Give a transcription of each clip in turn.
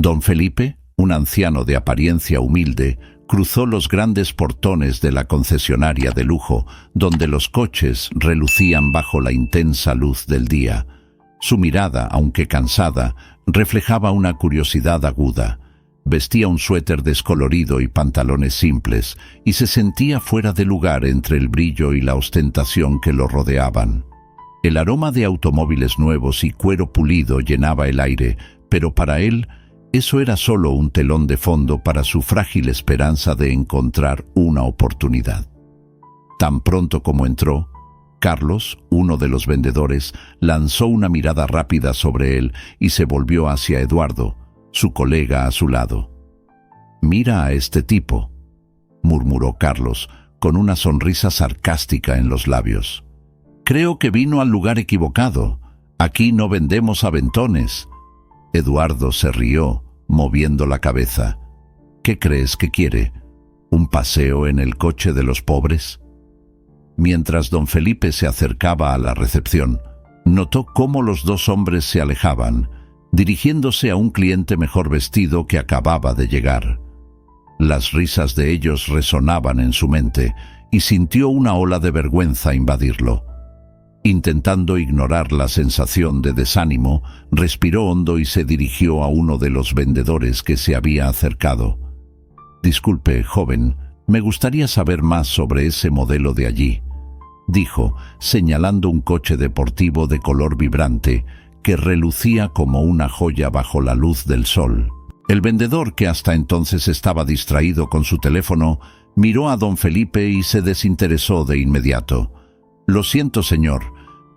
Don Felipe, un anciano de apariencia humilde, cruzó los grandes portones de la concesionaria de lujo, donde los coches relucían bajo la intensa luz del día. Su mirada, aunque cansada, reflejaba una curiosidad aguda. Vestía un suéter descolorido y pantalones simples, y se sentía fuera de lugar entre el brillo y la ostentación que lo rodeaban. El aroma de automóviles nuevos y cuero pulido llenaba el aire, pero para él eso era solo un telón de fondo para su frágil esperanza de encontrar una oportunidad. Tan pronto como entró, Carlos, uno de los vendedores, lanzó una mirada rápida sobre él y se volvió hacia Eduardo, su colega a su lado. «Mira a este tipo», murmuró Carlos, con una sonrisa sarcástica en los labios. «Creo que vino al lugar equivocado. Aquí no vendemos aventones». Eduardo se rió, moviendo la cabeza. «¿Qué crees que quiere? ¿Un paseo en el coche de los pobres?» Mientras don Felipe se acercaba a la recepción, notó cómo los dos hombres se alejaban, dirigiéndose a un cliente mejor vestido que acababa de llegar. Las risas de ellos resonaban en su mente y sintió una ola de vergüenza invadirlo. Intentando ignorar la sensación de desánimo, respiró hondo y se dirigió a uno de los vendedores que se había acercado. «Disculpe, joven, me gustaría saber más sobre ese modelo de allí», dijo, señalando un coche deportivo de color vibrante que relucía como una joya bajo la luz del sol. El vendedor, que hasta entonces estaba distraído con su teléfono, miró a don Felipe y se desinteresó de inmediato. «Lo siento, señor,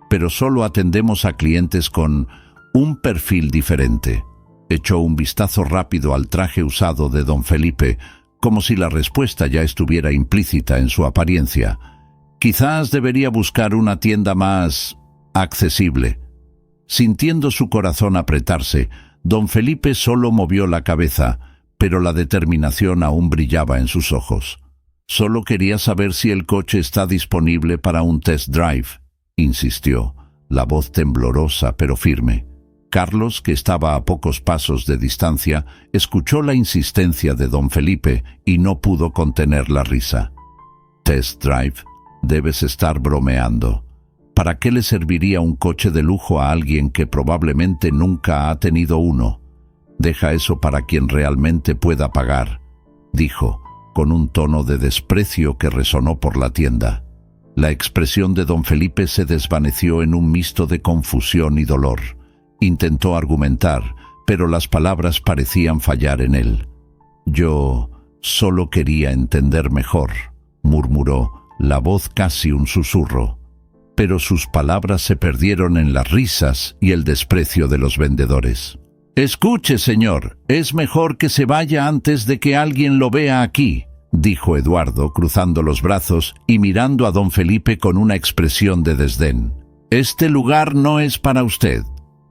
pero solo atendemos a clientes con un perfil diferente». Echó un vistazo rápido al traje usado de don Felipe, como si la respuesta ya estuviera implícita en su apariencia. «Quizás debería buscar una tienda más accesible». Sintiendo su corazón apretarse, don Felipe solo movió la cabeza, pero la determinación aún brillaba en sus ojos. «Solo quería saber si el coche está disponible para un test drive», insistió, la voz temblorosa pero firme. Carlos, que estaba a pocos pasos de distancia, escuchó la insistencia de don Felipe y no pudo contener la risa. «¿Test drive? Debes estar bromeando. ¿Para qué le serviría un coche de lujo a alguien que probablemente nunca ha tenido uno? Deja eso para quien realmente pueda pagar», dijo, con un tono de desprecio que resonó por la tienda. La expresión de don Felipe se desvaneció en un mixto de confusión y dolor. Intentó argumentar, pero las palabras parecían fallar en él. «Yo solo quería entender mejor», murmuró, la voz casi un susurro. Pero sus palabras se perdieron en las risas y el desprecio de los vendedores. «Escuche, señor, es mejor que se vaya antes de que alguien lo vea aquí», dijo Eduardo, cruzando los brazos y mirando a don Felipe con una expresión de desdén. «Este lugar no es para usted».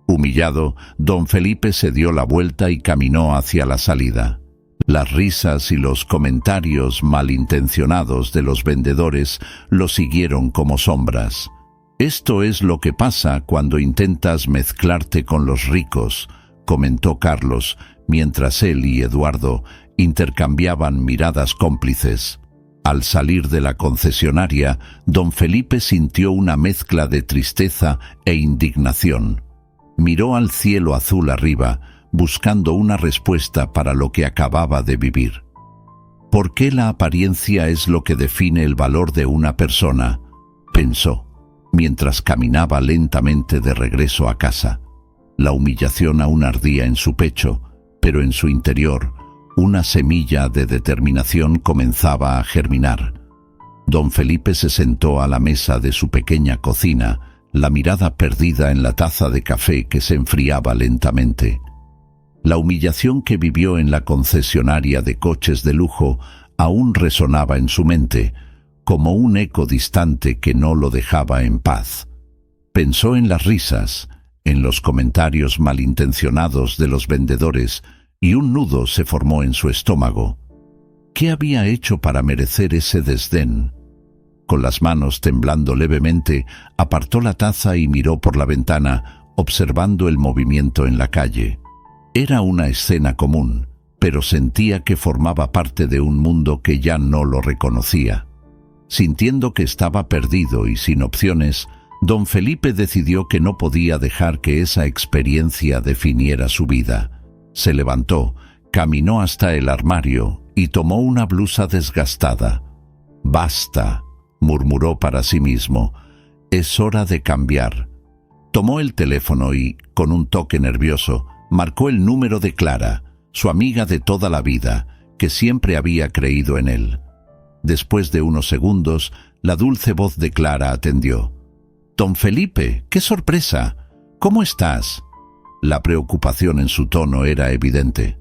Humillado, don Felipe se dio la vuelta y caminó hacia la salida. Las risas y los comentarios malintencionados de los vendedores lo siguieron como sombras. «Esto es lo que pasa cuando intentas mezclarte con los ricos», comentó Carlos, mientras él y Eduardo intercambiaban miradas cómplices. Al salir de la concesionaria, don Felipe sintió una mezcla de tristeza e indignación. Miró al cielo azul arriba, buscando una respuesta para lo que acababa de vivir. «¿Por qué la apariencia es lo que define el valor de una persona?», pensó, mientras caminaba lentamente de regreso a casa. La humillación aún ardía en su pecho, pero en su interior una semilla de determinación comenzaba a germinar. Don Felipe se sentó a la mesa de su pequeña cocina, la mirada perdida en la taza de café que se enfriaba lentamente. La humillación que vivió en la concesionaria de coches de lujo aún resonaba en su mente, como un eco distante que no lo dejaba en paz. Pensó en las risas, en los comentarios malintencionados de los vendedores, y un nudo se formó en su estómago. ¿Qué había hecho para merecer ese desdén? Con las manos temblando levemente, apartó la taza y miró por la ventana, observando el movimiento en la calle. Era una escena común, pero sentía que formaba parte de un mundo que ya no lo reconocía. Sintiendo que estaba perdido y sin opciones, don Felipe decidió que no podía dejar que esa experiencia definiera su vida. Se levantó, caminó hasta el armario y tomó una blusa desgastada. «Basta», murmuró para sí mismo, «es hora de cambiar». Tomó el teléfono y, con un toque nervioso, marcó el número de Clara, su amiga de toda la vida, que siempre había creído en él. Después de unos segundos, la dulce voz de Clara atendió. «Don Felipe, qué sorpresa. ¿Cómo estás?» La preocupación en su tono era evidente.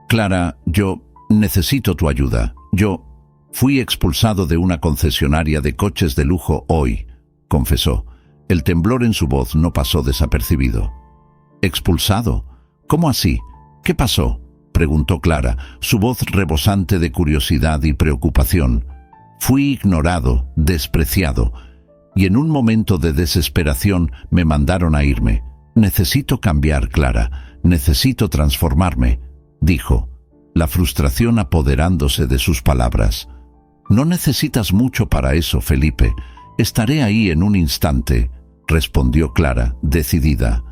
«Clara, yo necesito tu ayuda. Yo fui expulsado de una concesionaria de coches de lujo hoy», confesó. El temblor en su voz no pasó desapercibido. «¿Expulsado? ¿Cómo así? ¿Qué pasó?», preguntó Clara, su voz rebosante de curiosidad y preocupación. «Fui ignorado, despreciado, y en un momento de desesperación me mandaron a irme. Necesito cambiar, Clara, necesito transformarme», dijo, la frustración apoderándose de sus palabras. «No necesitas mucho para eso, Felipe. Estaré ahí en un instante», respondió Clara, decidida.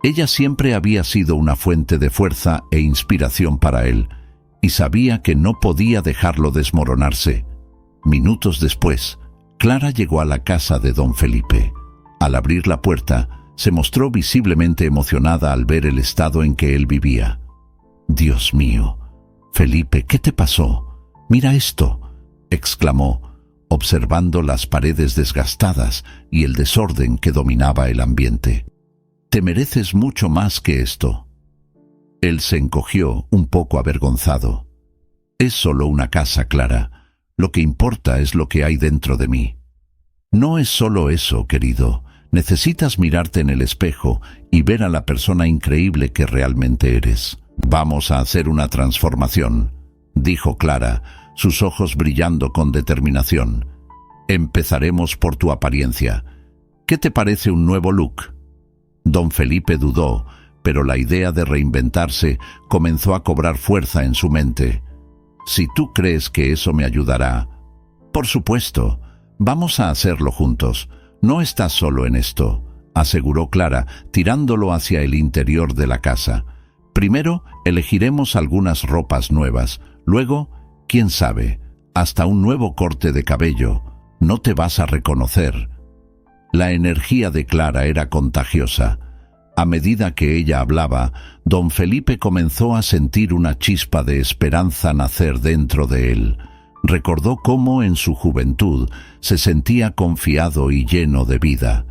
Ella siempre había sido una fuente de fuerza e inspiración para él, y sabía que no podía dejarlo desmoronarse. Minutos después, Clara llegó a la casa de don Felipe. Al abrir la puerta, se mostró visiblemente emocionada al ver el estado en que él vivía. «Dios mío, Felipe, ¿qué te pasó? Mira esto», exclamó, observando las paredes desgastadas y el desorden que dominaba el ambiente. «Te mereces mucho más que esto». Él se encogió, un poco avergonzado. «Es solo una casa, Clara. Lo que importa es lo que hay dentro de mí». «No es solo eso, querido. Necesitas mirarte en el espejo y ver a la persona increíble que realmente eres. Vamos a hacer una transformación», dijo Clara, sus ojos brillando con determinación. «Empezaremos por tu apariencia. ¿Qué te parece un nuevo look?» Don Felipe dudó, pero la idea de reinventarse comenzó a cobrar fuerza en su mente. «Si tú crees que eso me ayudará...» «Por supuesto. Vamos a hacerlo juntos. No estás solo en esto», aseguró Clara, tirándolo hacia el interior de la casa. «Primero elegiremos algunas ropas nuevas. Luego, quién sabe, hasta un nuevo corte de cabello. No te vas a reconocer». La energía de Clara era contagiosa. A medida que ella hablaba, don Felipe comenzó a sentir una chispa de esperanza nacer dentro de él. Recordó cómo en su juventud se sentía confiado y lleno de vida.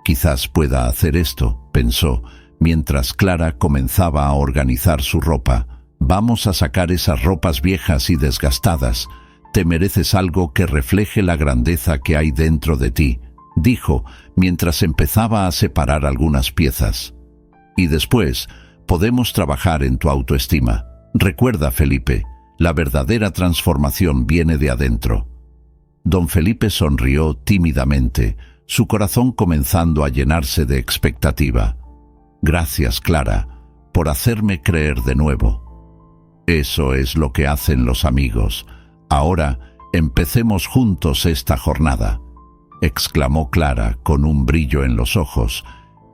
«Quizás pueda hacer esto», pensó, mientras Clara comenzaba a organizar su ropa. «Vamos a sacar esas ropas viejas y desgastadas. Te mereces algo que refleje la grandeza que hay dentro de ti», dijo, mientras empezaba a separar algunas piezas. «Y después podemos trabajar en tu autoestima. Recuerda, Felipe, la verdadera transformación viene de adentro». Don Felipe sonrió tímidamente, su corazón comenzando a llenarse de expectativa. «Gracias, Clara, por hacerme creer de nuevo». «Eso es lo que hacen los amigos. Ahora empecemos juntos esta jornada», exclamó Clara con un brillo en los ojos,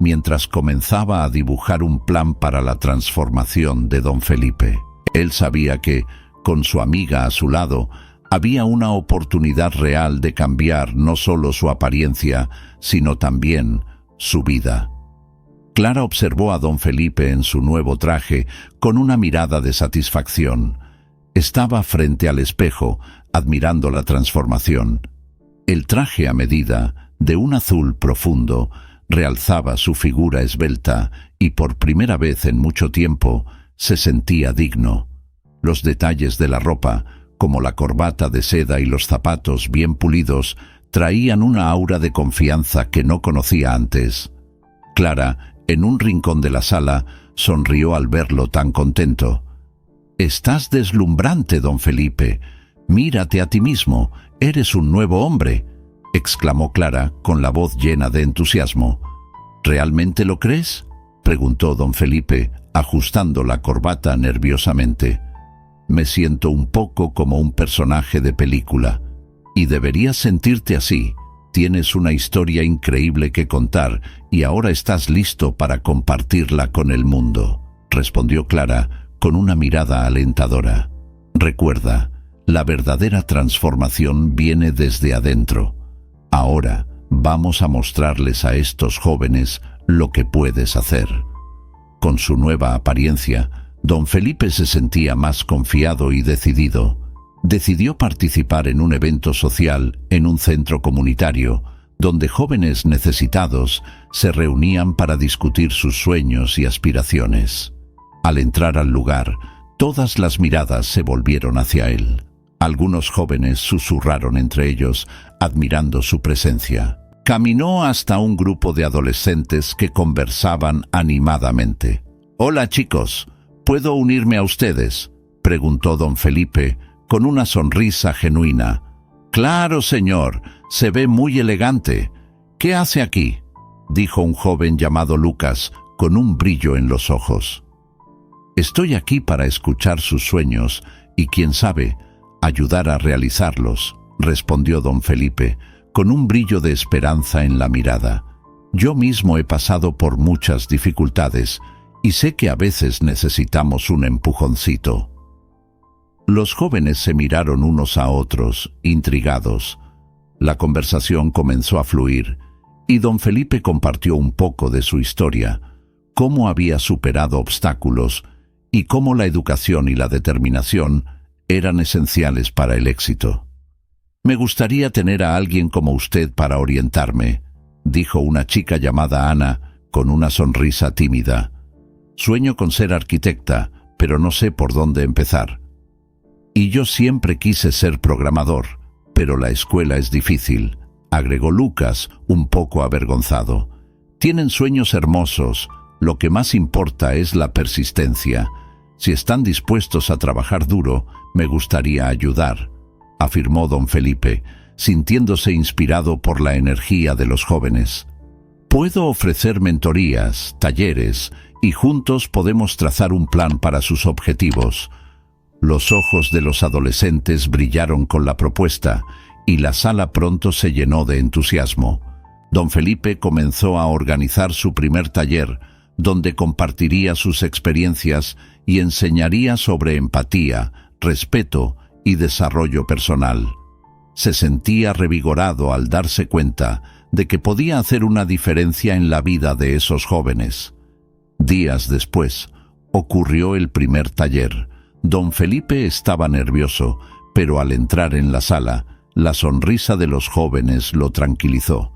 mientras comenzaba a dibujar un plan para la transformación de don Felipe. Él sabía que, con su amiga a su lado, había una oportunidad real de cambiar no solo su apariencia, sino también su vida. Clara observó a don Felipe en su nuevo traje con una mirada de satisfacción. Estaba frente al espejo, admirando la transformación. El traje a medida, de un azul profundo, realzaba su figura esbelta y por primera vez en mucho tiempo se sentía digno. Los detalles de la ropa, como la corbata de seda y los zapatos bien pulidos, traían una aura de confianza que no conocía antes. Clara, en un rincón de la sala, sonrió al verlo tan contento. «Estás deslumbrante, don Felipe. Mírate a ti mismo. Eres un nuevo hombre», exclamó Clara con la voz llena de entusiasmo. «¿Realmente lo crees?», preguntó don Felipe, ajustando la corbata nerviosamente. «Me siento un poco como un personaje de película. Y deberías sentirte así. Tienes una historia increíble que contar y ahora estás listo para compartirla con el mundo», respondió Clara con una mirada alentadora. «Recuerda, la verdadera transformación viene desde adentro. Ahora vamos a mostrarles a estos jóvenes lo que puedes hacer». Con su nueva apariencia, don Felipe se sentía más confiado y decidido. Decidió participar en un evento social en un centro comunitario, donde jóvenes necesitados se reunían para discutir sus sueños y aspiraciones. Al entrar al lugar, todas las miradas se volvieron hacia él. Algunos jóvenes susurraron entre ellos, admirando su presencia. Caminó hasta un grupo de adolescentes que conversaban animadamente. «Hola chicos, ¿puedo unirme a ustedes?», preguntó don Felipe con una sonrisa genuina. «Claro, señor, se ve muy elegante. ¿Qué hace aquí?», dijo un joven llamado Lucas con un brillo en los ojos. «Estoy aquí para escuchar sus sueños y, quién sabe, ayudar a realizarlos», respondió don Felipe, con un brillo de esperanza en la mirada. «Yo mismo he pasado por muchas dificultades y sé que a veces necesitamos un empujoncito». Los jóvenes se miraron unos a otros, intrigados. La conversación comenzó a fluir y don Felipe compartió un poco de su historia, cómo había superado obstáculos y cómo la educación y la determinación eran esenciales para el éxito. «Me gustaría tener a alguien como usted para orientarme», dijo una chica llamada Ana con una sonrisa tímida. «Sueño con ser arquitecta, pero no sé por dónde empezar. Y yo siempre quise ser programador, pero la escuela es difícil», agregó Lucas, un poco avergonzado. «Tienen sueños hermosos, lo que más importa es la persistencia. Si están dispuestos a trabajar duro, me gustaría ayudar», afirmó don Felipe, sintiéndose inspirado por la energía de los jóvenes. «Puedo ofrecer mentorías, talleres, y juntos podemos trazar un plan para sus objetivos». Los ojos de los adolescentes brillaron con la propuesta y la sala pronto se llenó de entusiasmo. Don Felipe comenzó a organizar su primer taller, donde compartiría sus experiencias y enseñaría sobre empatía, respeto y desarrollo personal. Se sentía revigorado al darse cuenta de que podía hacer una diferencia en la vida de esos jóvenes. Días después, ocurrió el primer taller. Don Felipe estaba nervioso, pero al entrar en la sala, la sonrisa de los jóvenes lo tranquilizó.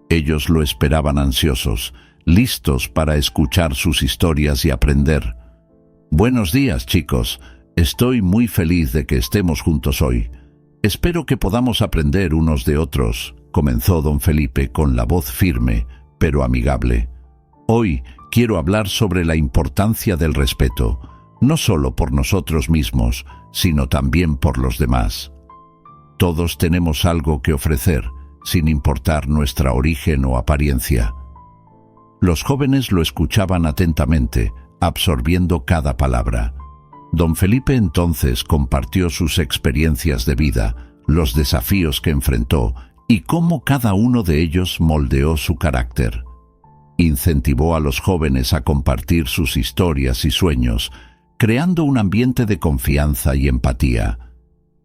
Ellos lo esperaban ansiosos, listos para escuchar sus historias y aprender. «Buenos días, chicos. Estoy muy feliz de que estemos juntos hoy. Espero que podamos aprender unos de otros», comenzó don Felipe con la voz firme, pero amigable. «Hoy quiero hablar sobre la importancia del respeto, no solo por nosotros mismos, sino también por los demás. Todos tenemos algo que ofrecer, sin importar nuestra origen o apariencia». Los jóvenes lo escuchaban atentamente, absorbiendo cada palabra. Don Felipe entonces compartió sus experiencias de vida, los desafíos que enfrentó y cómo cada uno de ellos moldeó su carácter. Incentivó a los jóvenes a compartir sus historias y sueños, creando un ambiente de confianza y empatía.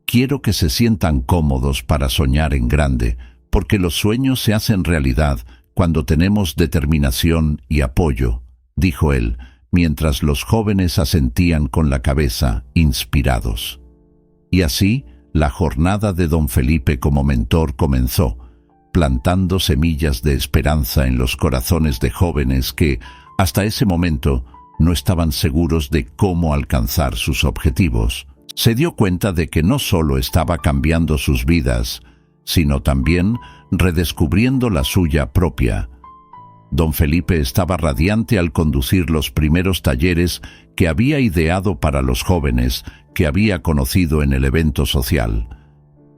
«Quiero que se sientan cómodos para soñar en grande, porque los sueños se hacen realidad cuando tenemos determinación y apoyo», dijo él, mientras los jóvenes asentían con la cabeza, inspirados. Y así, la jornada de don Felipe como mentor comenzó, plantando semillas de esperanza en los corazones de jóvenes que, hasta ese momento, no estaban seguros de cómo alcanzar sus objetivos. Se dio cuenta de que no solo estaba cambiando sus vidas, sino también redescubriendo la suya propia. Don Felipe estaba radiante al conducir los primeros talleres que había ideado para los jóvenes que había conocido en el evento social.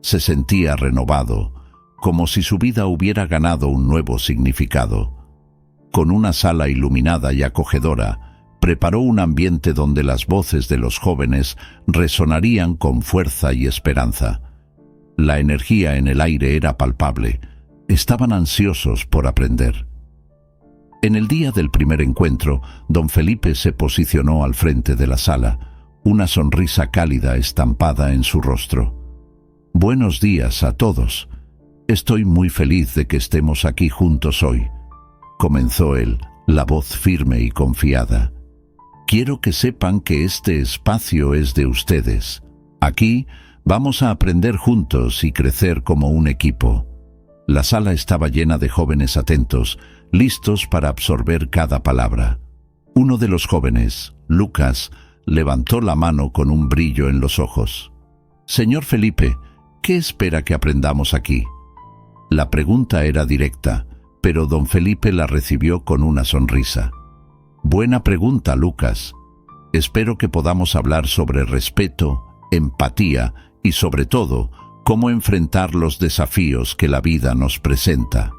Se sentía renovado, como si su vida hubiera ganado un nuevo significado. Con una sala iluminada y acogedora, Preparó un ambiente donde las voces de los jóvenes resonarían con fuerza y esperanza. La energía en el aire era palpable. Estaban ansiosos por aprender. En el día del primer encuentro, don Felipe se posicionó al frente de la sala, una sonrisa cálida estampada en su rostro. «Buenos días a todos. Estoy muy feliz de que estemos aquí juntos hoy», comenzó él, la voz firme y confiada. «Quiero que sepan que este espacio es de ustedes. Aquí vamos a aprender juntos y crecer como un equipo». La sala estaba llena de jóvenes atentos, listos para absorber cada palabra. Uno de los jóvenes, Lucas, levantó la mano con un brillo en los ojos. «Señor Felipe, ¿qué espera que aprendamos aquí?». La pregunta era directa, pero don Felipe la recibió con una sonrisa. «Buena pregunta, Lucas. Espero que podamos hablar sobre respeto, empatía y, sobre todo, cómo enfrentar los desafíos que la vida nos presenta.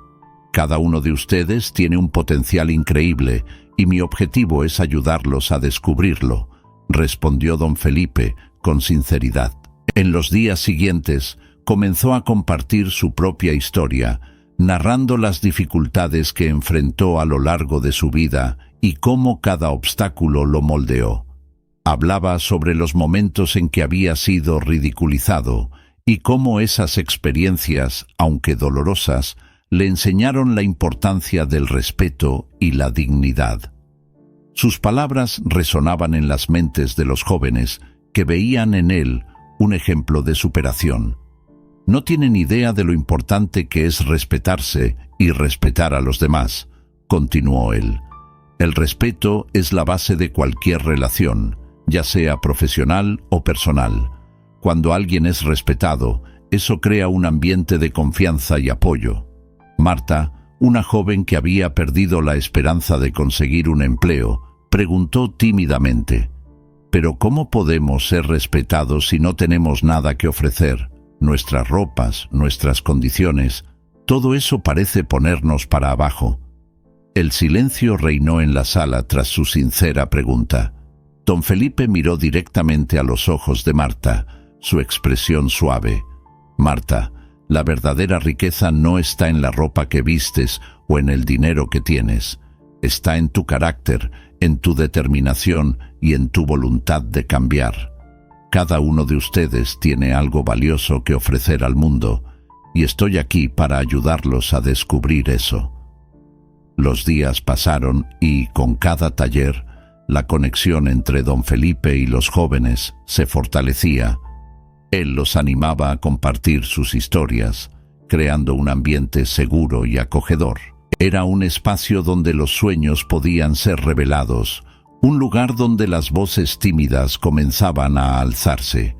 Cada uno de ustedes tiene un potencial increíble y mi objetivo es ayudarlos a descubrirlo», respondió don Felipe con sinceridad. En los días siguientes, comenzó a compartir su propia historia, narrando las dificultades que enfrentó a lo largo de su vida y cómo cada obstáculo lo moldeó. Hablaba sobre los momentos en que había sido ridiculizado y cómo esas experiencias, aunque dolorosas, le enseñaron la importancia del respeto y la dignidad. Sus palabras resonaban en las mentes de los jóvenes, que veían en él un ejemplo de superación. «No tienen idea de lo importante que es respetarse y respetar a los demás», continuó él. «El respeto es la base de cualquier relación, ya sea profesional o personal. Cuando alguien es respetado, eso crea un ambiente de confianza y apoyo». Marta, una joven que había perdido la esperanza de conseguir un empleo, preguntó tímidamente: «¿Pero cómo podemos ser respetados si no tenemos nada que ofrecer? Nuestras ropas, nuestras condiciones, todo eso parece ponernos para abajo». El silencio reinó en la sala tras su sincera pregunta. Don Felipe miró directamente a los ojos de Marta, su expresión suave. «Marta, la verdadera riqueza no está en la ropa que vistes o en el dinero que tienes. Está en tu carácter, en tu determinación y en tu voluntad de cambiar. Cada uno de ustedes tiene algo valioso que ofrecer al mundo, y estoy aquí para ayudarlos a descubrir eso». Los días pasaron y, con cada taller, la conexión entre don Felipe y los jóvenes se fortalecía. Él los animaba a compartir sus historias, creando un ambiente seguro y acogedor. Era un espacio donde los sueños podían ser revelados, un lugar donde las voces tímidas comenzaban a alzarse.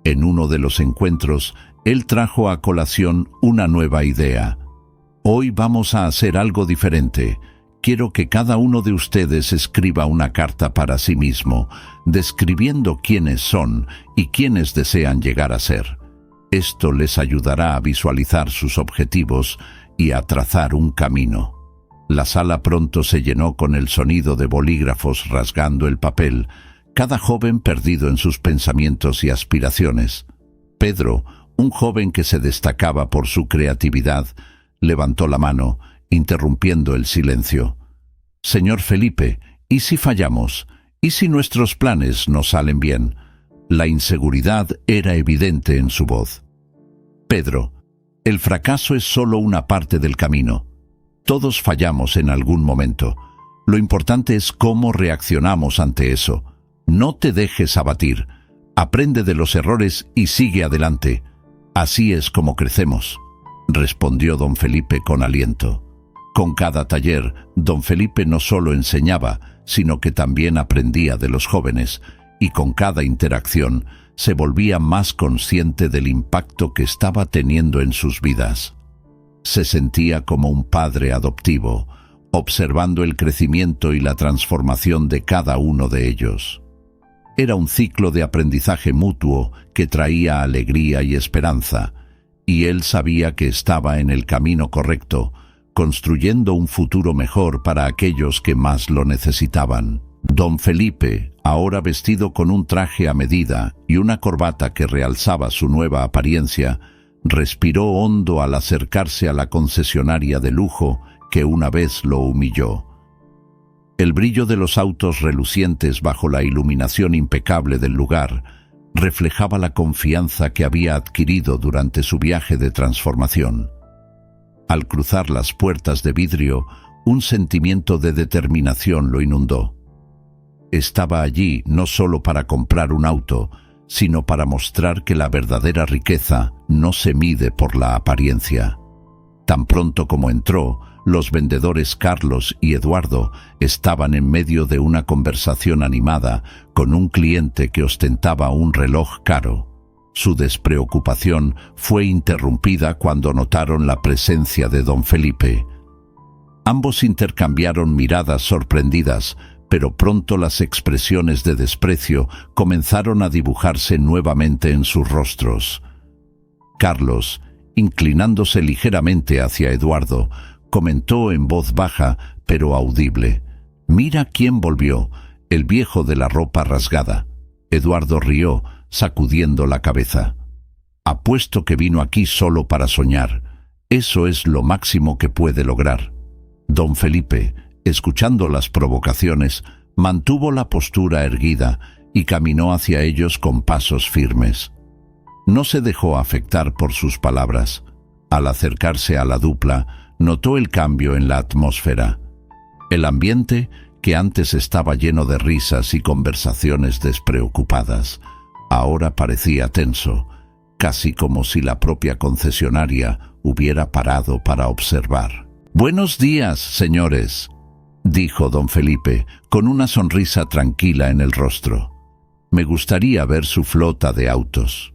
En uno de los encuentros, él trajo a colación una nueva idea. «Hoy vamos a hacer algo diferente. Quiero que cada uno de ustedes escriba una carta para sí mismo, describiendo quiénes son y quiénes desean llegar a ser. Esto les ayudará a visualizar sus objetivos y a trazar un camino». La sala pronto se llenó con el sonido de bolígrafos rasgando el papel, cada joven perdido en sus pensamientos y aspiraciones. Pedro, un joven que se destacaba por su creatividad, levantó la mano, interrumpiendo el silencio. «Señor Felipe, ¿y si fallamos? ¿Y si nuestros planes no salen bien?». La inseguridad era evidente en su voz. «Pedro, el fracaso es solo una parte del camino. Todos fallamos en algún momento. Lo importante es cómo reaccionamos ante eso. No te dejes abatir. Aprende de los errores y sigue adelante. Así es como crecemos», respondió don Felipe con aliento. Con cada taller, don Felipe no solo enseñaba, sino que también aprendía de los jóvenes, y con cada interacción se volvía más consciente del impacto que estaba teniendo en sus vidas. Se sentía como un padre adoptivo, observando el crecimiento y la transformación de cada uno de ellos. Era un ciclo de aprendizaje mutuo que traía alegría y esperanza, y él sabía que estaba en el camino correcto, construyendo un futuro mejor para aquellos que más lo necesitaban. Don Felipe, ahora vestido con un traje a medida y una corbata que realzaba su nueva apariencia, respiró hondo al acercarse a la concesionaria de lujo que una vez lo humilló. El brillo de los autos relucientes bajo la iluminación impecable del lugar reflejaba la confianza que había adquirido durante su viaje de transformación. Al cruzar las puertas de vidrio, un sentimiento de determinación lo inundó. Estaba allí no solo para comprar un auto, sino para mostrar que la verdadera riqueza no se mide por la apariencia. Tan pronto como entró, los vendedores Carlos y Eduardo estaban en medio de una conversación animada con un cliente que ostentaba un reloj caro. Su despreocupación fue interrumpida cuando notaron la presencia de don Felipe. Ambos intercambiaron miradas sorprendidas, pero pronto las expresiones de desprecio comenzaron a dibujarse nuevamente en sus rostros. Carlos, inclinándose ligeramente hacia Eduardo, comentó en voz baja pero audible: «Mira quién volvió, el viejo de la ropa rasgada». Eduardo rió, sacudiendo la cabeza. «Apuesto que vino aquí solo para soñar. Eso es lo máximo que puede lograr». Don Felipe, escuchando las provocaciones, mantuvo la postura erguida y caminó hacia ellos con pasos firmes. No se dejó afectar por sus palabras. Al acercarse a la dupla, notó el cambio en la atmósfera. El ambiente, que antes estaba lleno de risas y conversaciones despreocupadas, ahora parecía tenso, casi como si la propia concesionaria hubiera parado para observar. «Buenos días, señores», dijo don Felipe, con una sonrisa tranquila en el rostro. «Me gustaría ver su flota de autos».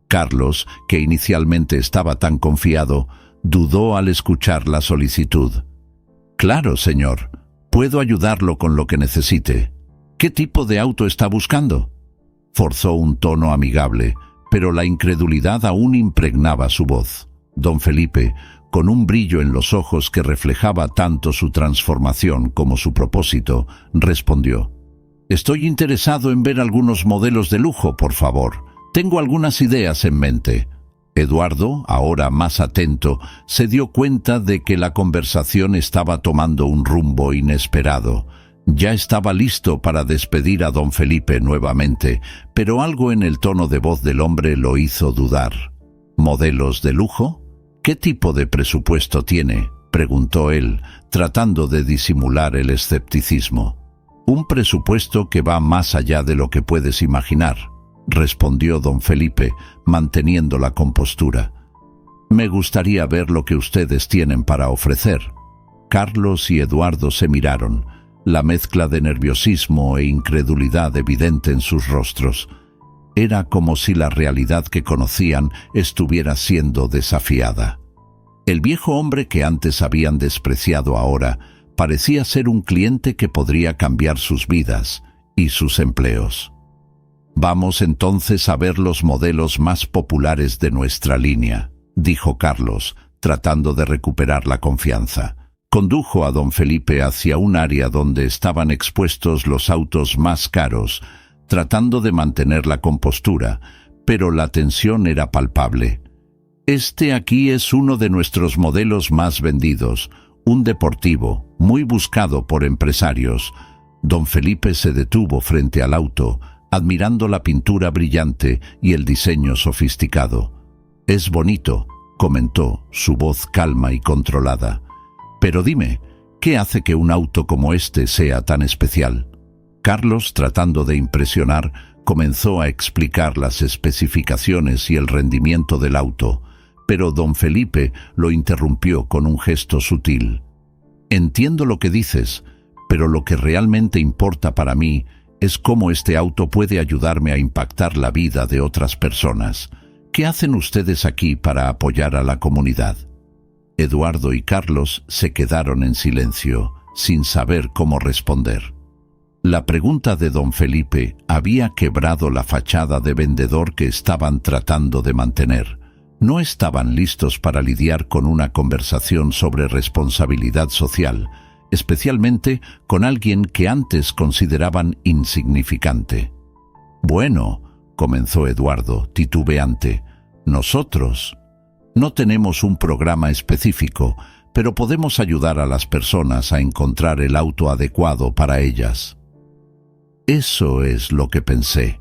Carlos, que inicialmente estaba tan confiado, dudó al escuchar la solicitud. «Claro, señor. Puedo ayudarlo con lo que necesite. ¿Qué tipo de auto está buscando?». Forzó un tono amigable, pero la incredulidad aún impregnaba su voz. Don Felipe, con un brillo en los ojos que reflejaba tanto su transformación como su propósito, respondió: «Estoy interesado en ver algunos modelos de lujo, por favor. Tengo algunas ideas en mente». Eduardo, ahora más atento, se dio cuenta de que la conversación estaba tomando un rumbo inesperado. Ya estaba listo para despedir a don Felipe nuevamente, pero algo en el tono de voz del hombre lo hizo dudar. «¿Modelos de lujo? ¿Qué tipo de presupuesto tiene?», preguntó él, tratando de disimular el escepticismo. «Un presupuesto que va más allá de lo que puedes imaginar», respondió don Felipe, manteniendo la compostura. «Me gustaría ver lo que ustedes tienen para ofrecer». Carlos y Eduardo se miraron, la mezcla de nerviosismo e incredulidad evidente en sus rostros. Era como si la realidad que conocían estuviera siendo desafiada. El viejo hombre que antes habían despreciado ahora parecía ser un cliente que podría cambiar sus vidas y sus empleos. «Vamos entonces a ver los modelos más populares de nuestra línea», dijo Carlos, tratando de recuperar la confianza. Condujo a don Felipe hacia un área donde estaban expuestos los autos más caros, tratando de mantener la compostura, pero la tensión era palpable. «Este aquí es uno de nuestros modelos más vendidos, un deportivo, muy buscado por empresarios». Don Felipe se detuvo frente al auto, admirando la pintura brillante y el diseño sofisticado. «Es bonito», comentó, su voz calma y controlada. «Pero dime, ¿qué hace que un auto como este sea tan especial?». Carlos, tratando de impresionar, comenzó a explicar las especificaciones y el rendimiento del auto, pero don Felipe lo interrumpió con un gesto sutil. «Entiendo lo que dices, pero lo que realmente importa para mí es cómo este auto puede ayudarme a impactar la vida de otras personas. ¿Qué hacen ustedes aquí para apoyar a la comunidad?». Eduardo y Carlos se quedaron en silencio, sin saber cómo responder. La pregunta de don Felipe había quebrado la fachada de vendedor que estaban tratando de mantener. No estaban listos para lidiar con una conversación sobre responsabilidad social. especialmente con alguien que antes consideraban insignificante. «Bueno», comenzó Eduardo, titubeante, «nosotros no tenemos un programa específico, pero podemos ayudar a las personas a encontrar el auto adecuado para ellas». «Eso es lo que pensé»,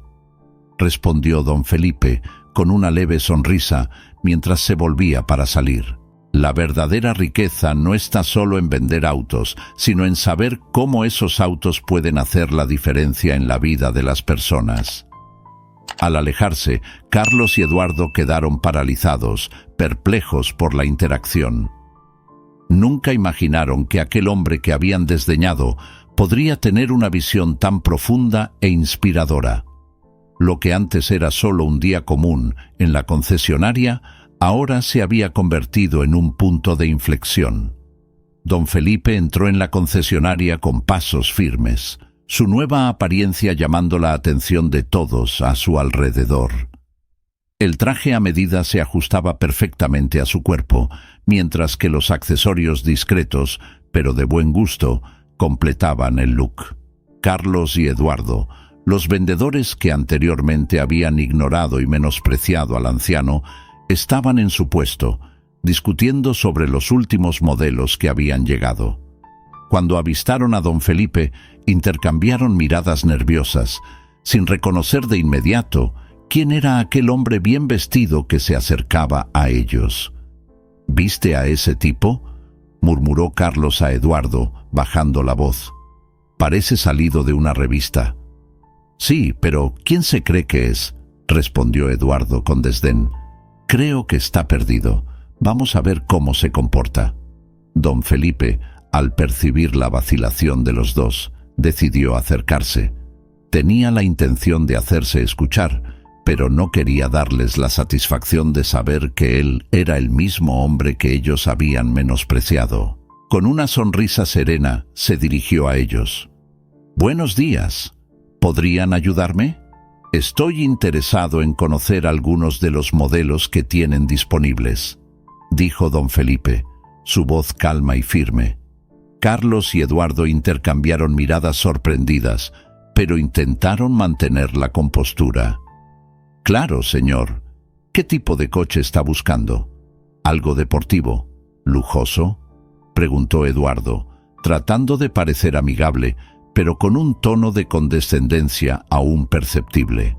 respondió don Felipe con una leve sonrisa mientras se volvía para salir. «La verdadera riqueza no está solo en vender autos, sino en saber cómo esos autos pueden hacer la diferencia en la vida de las personas». Al alejarse, Carlos y Eduardo quedaron paralizados, perplejos por la interacción. Nunca imaginaron que aquel hombre que habían desdeñado podría tener una visión tan profunda e inspiradora. Lo que antes era solo un día común en la concesionaria, ahora se había convertido en un punto de inflexión. Don Felipe entró en la concesionaria con pasos firmes, su nueva apariencia llamando la atención de todos a su alrededor. El traje a medida se ajustaba perfectamente a su cuerpo, mientras que los accesorios discretos, pero de buen gusto, completaban el look. Carlos y Eduardo, los vendedores que anteriormente habían ignorado y menospreciado al anciano, estaban en su puesto, discutiendo sobre los últimos modelos que habían llegado. Cuando avistaron a don Felipe, intercambiaron miradas nerviosas, sin reconocer de inmediato quién era aquel hombre bien vestido que se acercaba a ellos. «¿Viste a ese tipo?», murmuró Carlos a Eduardo, bajando la voz. «Parece salido de una revista». «Sí, pero ¿quién se cree que es?», respondió Eduardo con desdén. «Creo que está perdido. Vamos a ver cómo se comporta». Don Felipe, al percibir la vacilación de los dos, decidió acercarse. Tenía la intención de hacerse escuchar, pero no quería darles la satisfacción de saber que él era el mismo hombre que ellos habían menospreciado. Con una sonrisa serena, se dirigió a ellos. «Buenos días. ¿Podrían ayudarme? Estoy interesado en conocer algunos de los modelos que tienen disponibles», dijo don Felipe, su voz calma y firme. Carlos y Eduardo intercambiaron miradas sorprendidas, pero intentaron mantener la compostura. «Claro, señor. ¿Qué tipo de coche está buscando? ¿Algo deportivo? ¿Lujoso?», preguntó Eduardo, tratando de parecer amigable, pero con un tono de condescendencia aún perceptible.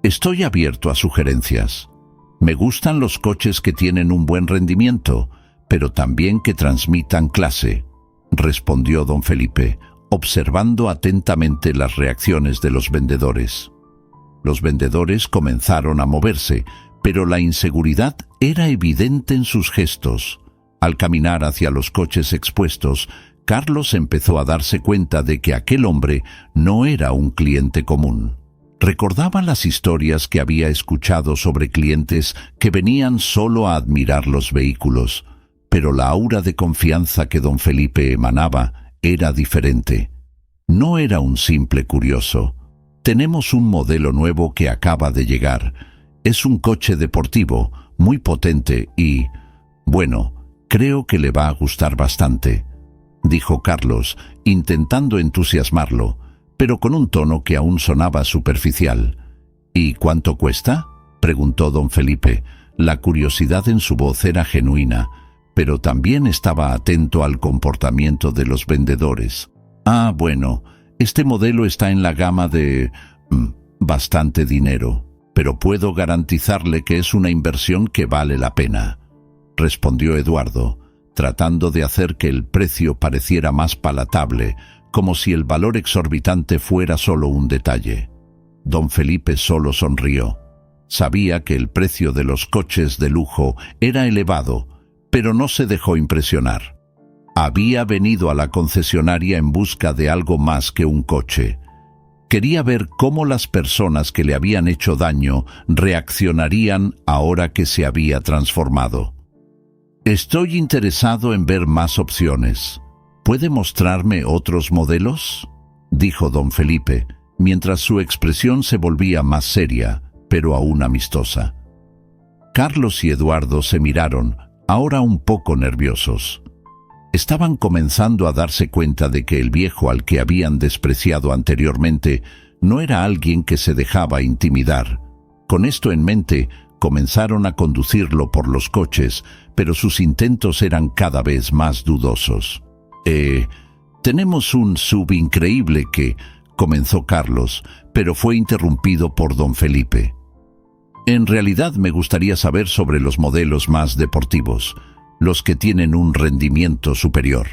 «Estoy abierto a sugerencias. Me gustan los coches que tienen un buen rendimiento, pero también que transmitan clase», respondió don Felipe, observando atentamente las reacciones de los vendedores. Los vendedores comenzaron a moverse, pero la inseguridad era evidente en sus gestos. Al caminar hacia los coches expuestos, Carlos empezó a darse cuenta de que aquel hombre no era un cliente común. Recordaba las historias que había escuchado sobre clientes que venían solo a admirar los vehículos, pero la aura de confianza que don Felipe emanaba era diferente. No era un simple curioso. «Tenemos un modelo nuevo que acaba de llegar. Es un coche deportivo, muy potente y, bueno, creo que le va a gustar bastante», dijo Carlos, intentando entusiasmarlo, pero con un tono que aún sonaba superficial. «¿Y cuánto cuesta?», preguntó don Felipe. La curiosidad en su voz era genuina, pero también estaba atento al comportamiento de los vendedores. «Ah, bueno, este modelo está en la gama de bastante dinero, pero puedo garantizarle que es una inversión que vale la pena», respondió Eduardo, tratando de hacer que el precio pareciera más palatable, como si el valor exorbitante fuera solo un detalle. Don Felipe solo sonrió. Sabía que el precio de los coches de lujo era elevado, pero no se dejó impresionar. Había venido a la concesionaria en busca de algo más que un coche. Quería ver cómo las personas que le habían hecho daño reaccionarían ahora que se había transformado. «Estoy interesado en ver más opciones. ¿Puede mostrarme otros modelos?», dijo don Felipe, mientras su expresión se volvía más seria, pero aún amistosa. Carlos y Eduardo se miraron, ahora un poco nerviosos. Estaban comenzando a darse cuenta de que el viejo al que habían despreciado anteriormente no era alguien que se dejaba intimidar. Con esto en mente, comenzaron a conducirlo por los coches, pero sus intentos eran cada vez más dudosos. Tenemos un sub increíble que, comenzó Carlos, pero fue interrumpido por don Felipe. En realidad me gustaría saber sobre los modelos más deportivos, los que tienen un rendimiento superior.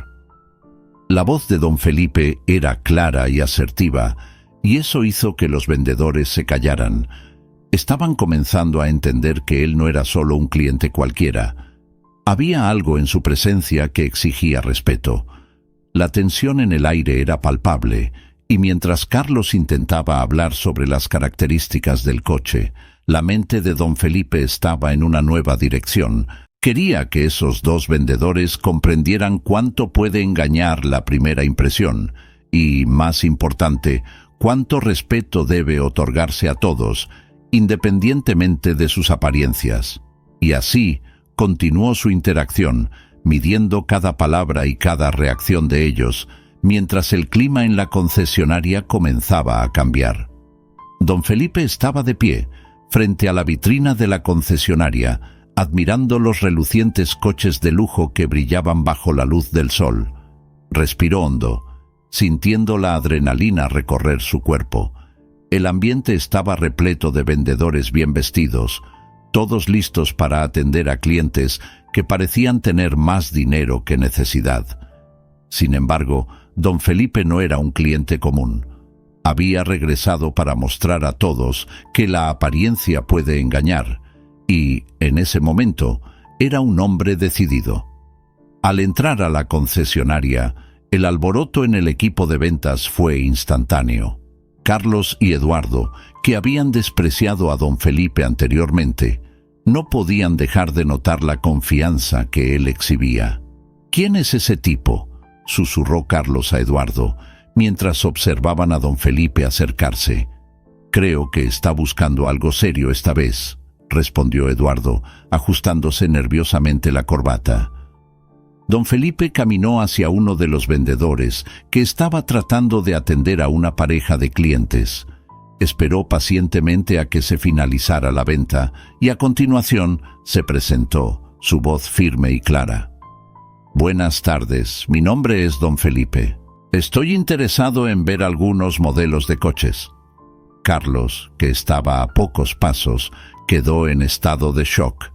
La voz de don Felipe era clara y asertiva, y eso hizo que los vendedores se callaran. Estaban comenzando a entender que él no era solo un cliente cualquiera. Había algo en su presencia que exigía respeto. La tensión en el aire era palpable, y mientras Carlos intentaba hablar sobre las características del coche, la mente de don Felipe estaba en una nueva dirección. Quería que esos dos vendedores comprendieran cuánto puede engañar la primera impresión y, más importante, cuánto respeto debe otorgarse a todos, independientemente de sus apariencias. Y así continuó su interacción, midiendo cada palabra y cada reacción de ellos, mientras el clima en la concesionaria comenzaba a cambiar. Don Felipe estaba de pie, frente a la vitrina de la concesionaria, admirando los relucientes coches de lujo que brillaban bajo la luz del sol. Respiró hondo, sintiendo la adrenalina recorrer su cuerpo. El ambiente estaba repleto de vendedores bien vestidos, todos listos para atender a clientes que parecían tener más dinero que necesidad. Sin embargo, don Felipe no era un cliente común. Había regresado para mostrar a todos que la apariencia puede engañar, y, en ese momento, era un hombre decidido. Al entrar a la concesionaria, el alboroto en el equipo de ventas fue instantáneo. Carlos y Eduardo, que habían despreciado a don Felipe anteriormente, no podían dejar de notar la confianza que él exhibía. «¿Quién es ese tipo?», susurró Carlos a Eduardo, mientras observaban a don Felipe acercarse. «Creo que está buscando algo serio esta vez», respondió Eduardo, ajustándose nerviosamente la corbata. Don Felipe caminó hacia uno de los vendedores, que estaba tratando de atender a una pareja de clientes. Esperó pacientemente a que se finalizara la venta y a continuación se presentó, su voz firme y clara. «Buenas tardes, mi nombre es don Felipe. Estoy interesado en ver algunos modelos de coches». Carlos, que estaba a pocos pasos, quedó en estado de shock.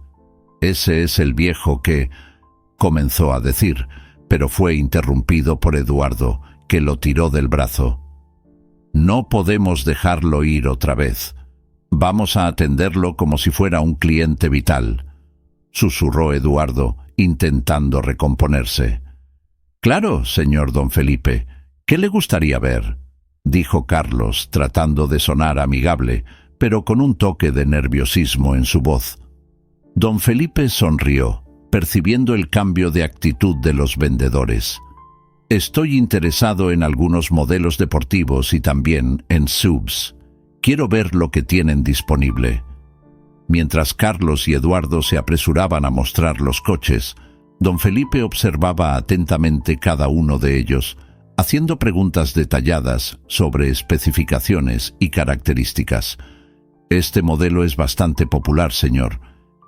«Ese es el viejo que…», comenzó a decir, pero fue interrumpido por Eduardo, que lo tiró del brazo. «No podemos dejarlo ir otra vez. Vamos a atenderlo como si fuera un cliente vital», susurró Eduardo, intentando recomponerse. «Claro, señor don Felipe. ¿Qué le gustaría ver?», dijo Carlos, tratando de sonar amigable, pero con un toque de nerviosismo en su voz. Don Felipe sonrió, percibiendo el cambio de actitud de los vendedores. «Estoy interesado en algunos modelos deportivos y también en subs. Quiero ver lo que tienen disponible». Mientras Carlos y Eduardo se apresuraban a mostrar los coches, don Felipe observaba atentamente cada uno de ellos, haciendo preguntas detalladas sobre especificaciones y características. «Este modelo es bastante popular, señor.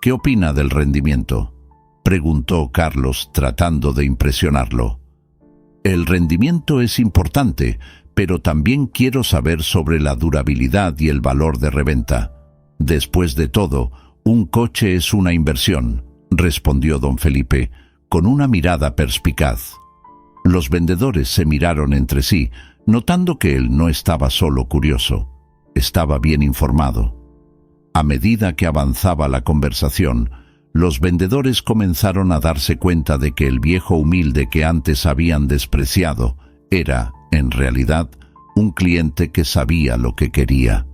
¿Qué opina del rendimiento?», preguntó Carlos, tratando de impresionarlo. «El rendimiento es importante, pero también quiero saber sobre la durabilidad y el valor de reventa. Después de todo, un coche es una inversión», respondió don Felipe, con una mirada perspicaz. Los vendedores se miraron entre sí, notando que él no estaba solo curioso, estaba bien informado. A medida que avanzaba la conversación, los vendedores comenzaron a darse cuenta de que el viejo humilde que antes habían despreciado era, en realidad, un cliente que sabía lo que quería.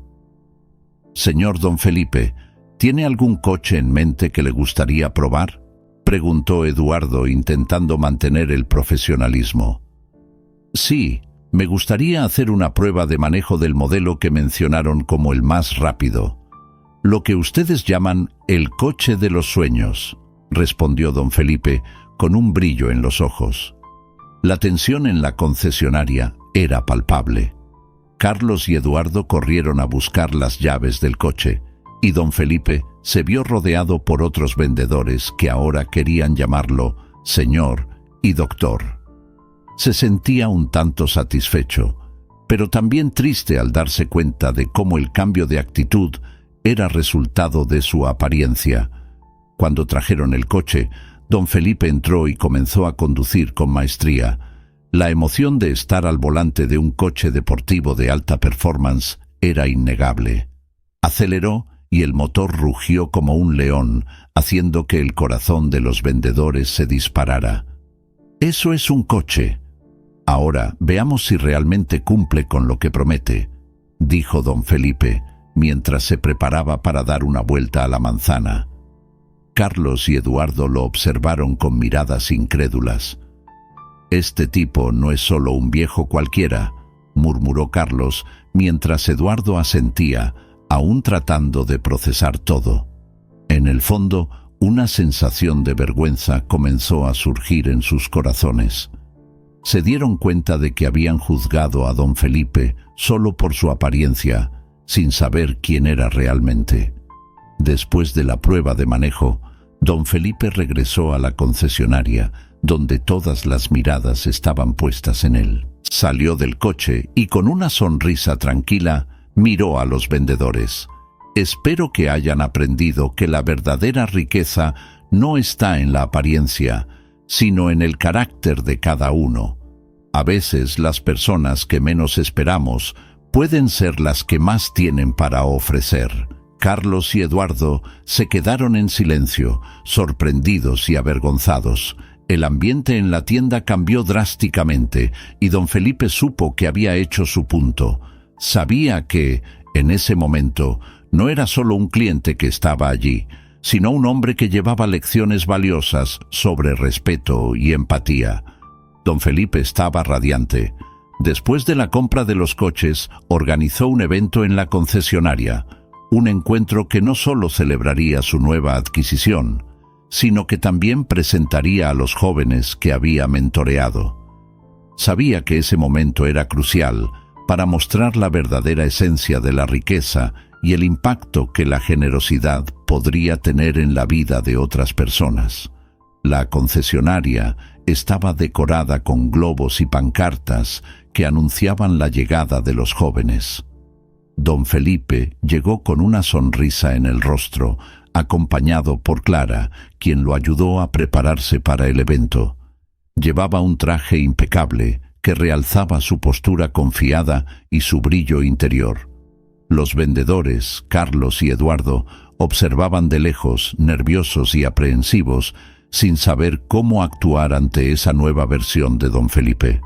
«Señor don Felipe, ¿tiene algún coche en mente que le gustaría probar?», preguntó Eduardo, intentando mantener el profesionalismo. «Sí, me gustaría hacer una prueba de manejo del modelo que mencionaron como el más rápido. Lo que ustedes llaman el coche de los sueños», respondió don Felipe, con un brillo en los ojos. La tensión en la concesionaria era palpable. Carlos y Eduardo corrieron a buscar las llaves del coche, y don Felipe se vio rodeado por otros vendedores que ahora querían llamarlo señor y doctor. Se sentía un tanto satisfecho, pero también triste al darse cuenta de cómo el cambio de actitud era resultado de su apariencia. Cuando trajeron el coche, don Felipe entró y comenzó a conducir con maestría. La emoción de estar al volante de un coche deportivo de alta performance era innegable. Aceleró y el motor rugió como un león, haciendo que el corazón de los vendedores se disparara. «Eso es un coche. Ahora veamos si realmente cumple con lo que promete», dijo don Felipe, mientras se preparaba para dar una vuelta a la manzana. Carlos y Eduardo lo observaron con miradas incrédulas. «Este tipo no es solo un viejo cualquiera», murmuró Carlos, mientras Eduardo asentía, aún tratando de procesar todo. En el fondo, una sensación de vergüenza comenzó a surgir en sus corazones. Se dieron cuenta de que habían juzgado a don Felipe solo por su apariencia, sin saber quién era realmente. Después de la prueba de manejo, don Felipe regresó a la concesionaria, donde todas las miradas estaban puestas en él. Salió del coche y con una sonrisa tranquila miró a los vendedores. «Espero que hayan aprendido que la verdadera riqueza no está en la apariencia, sino en el carácter de cada uno. A veces las personas que menos esperamos pueden ser las que más tienen para ofrecer». Carlos y Eduardo se quedaron en silencio, sorprendidos y avergonzados. El ambiente en la tienda cambió drásticamente y don Felipe supo que había hecho su punto. Sabía que, en ese momento, no era solo un cliente que estaba allí, sino un hombre que llevaba lecciones valiosas sobre respeto y empatía. Don Felipe estaba radiante. Después de la compra de los coches, organizó un evento en la concesionaria, un encuentro que no solo celebraría su nueva adquisición, sino que también presentaría a los jóvenes que había mentoreado. Sabía que ese momento era crucial para mostrar la verdadera esencia de la riqueza y el impacto que la generosidad podría tener en la vida de otras personas. La concesionaria estaba decorada con globos y pancartas que anunciaban la llegada de los jóvenes. Don Felipe llegó con una sonrisa en el rostro, acompañado por Clara, quien lo ayudó a prepararse para el evento. Llevaba un traje impecable que realzaba su postura confiada y su brillo interior. Los vendedores, Carlos y Eduardo, observaban de lejos, nerviosos y aprensivos, sin saber cómo actuar ante esa nueva versión de don Felipe.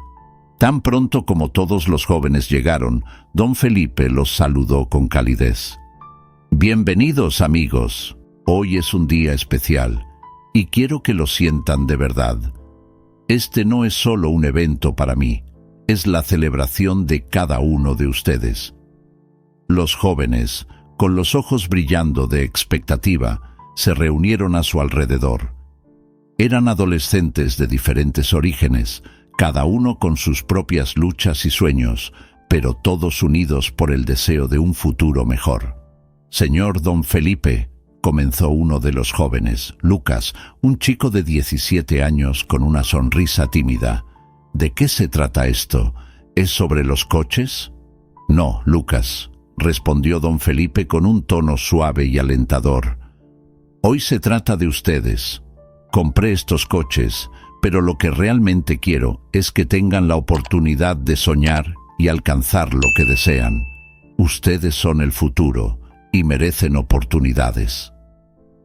Tan pronto como todos los jóvenes llegaron, don Felipe los saludó con calidez. «Bienvenidos, amigos. Hoy es un día especial, y quiero que lo sientan de verdad. Este no es solo un evento para mí, es la celebración de cada uno de ustedes». Los jóvenes, con los ojos brillando de expectativa, se reunieron a su alrededor. Eran adolescentes de diferentes orígenes, cada uno con sus propias luchas y sueños, pero todos unidos por el deseo de un futuro mejor. «Señor don Felipe», comenzó uno de los jóvenes, Lucas, un chico de 17 años con una sonrisa tímida. «¿De qué se trata esto? ¿Es sobre los coches?» «No, Lucas», respondió don Felipe con un tono suave y alentador. «Hoy se trata de ustedes. Compré estos coches, pero lo que realmente quiero es que tengan la oportunidad de soñar y alcanzar lo que desean. Ustedes son el futuro y merecen oportunidades».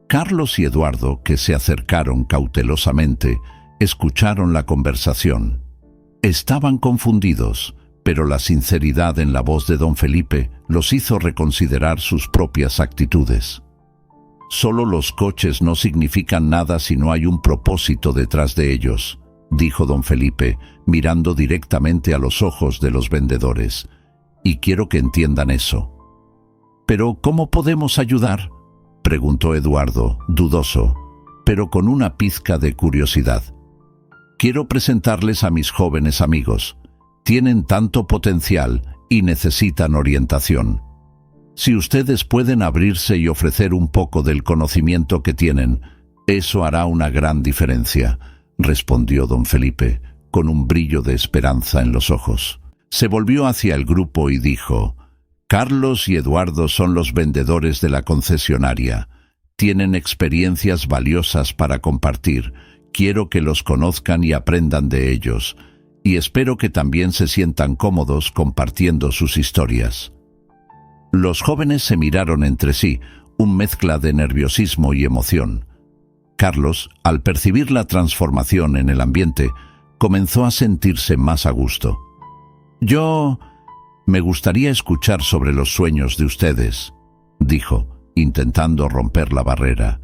Carlos y Eduardo, que se acercaron cautelosamente, escucharon la conversación. Estaban confundidos, pero la sinceridad en la voz de don Felipe los hizo reconsiderar sus propias actitudes. «Solo los coches no significan nada si no hay un propósito detrás de ellos», dijo don Felipe, mirando directamente a los ojos de los vendedores. «Y quiero que entiendan eso». «¿Pero cómo podemos ayudar?», preguntó Eduardo, dudoso, pero con una pizca de curiosidad. Quiero presentarles a mis jóvenes amigos. Tienen tanto potencial y necesitan orientación. Si ustedes pueden abrirse y ofrecer un poco del conocimiento que tienen, eso hará una gran diferencia, respondió don Felipe, con un brillo de esperanza en los ojos. Se volvió hacia el grupo y dijo: Carlos y Eduardo son los vendedores de la concesionaria. Tienen experiencias valiosas para compartir. Quiero que los conozcan y aprendan de ellos, y espero que también se sientan cómodos compartiendo sus historias. Los jóvenes se miraron entre sí, un mezcla de nerviosismo y emoción. Carlos, al percibir la transformación en el ambiente, comenzó a sentirse más a gusto. Me gustaría escuchar sobre los sueños de ustedes, dijo, intentando romper la barrera.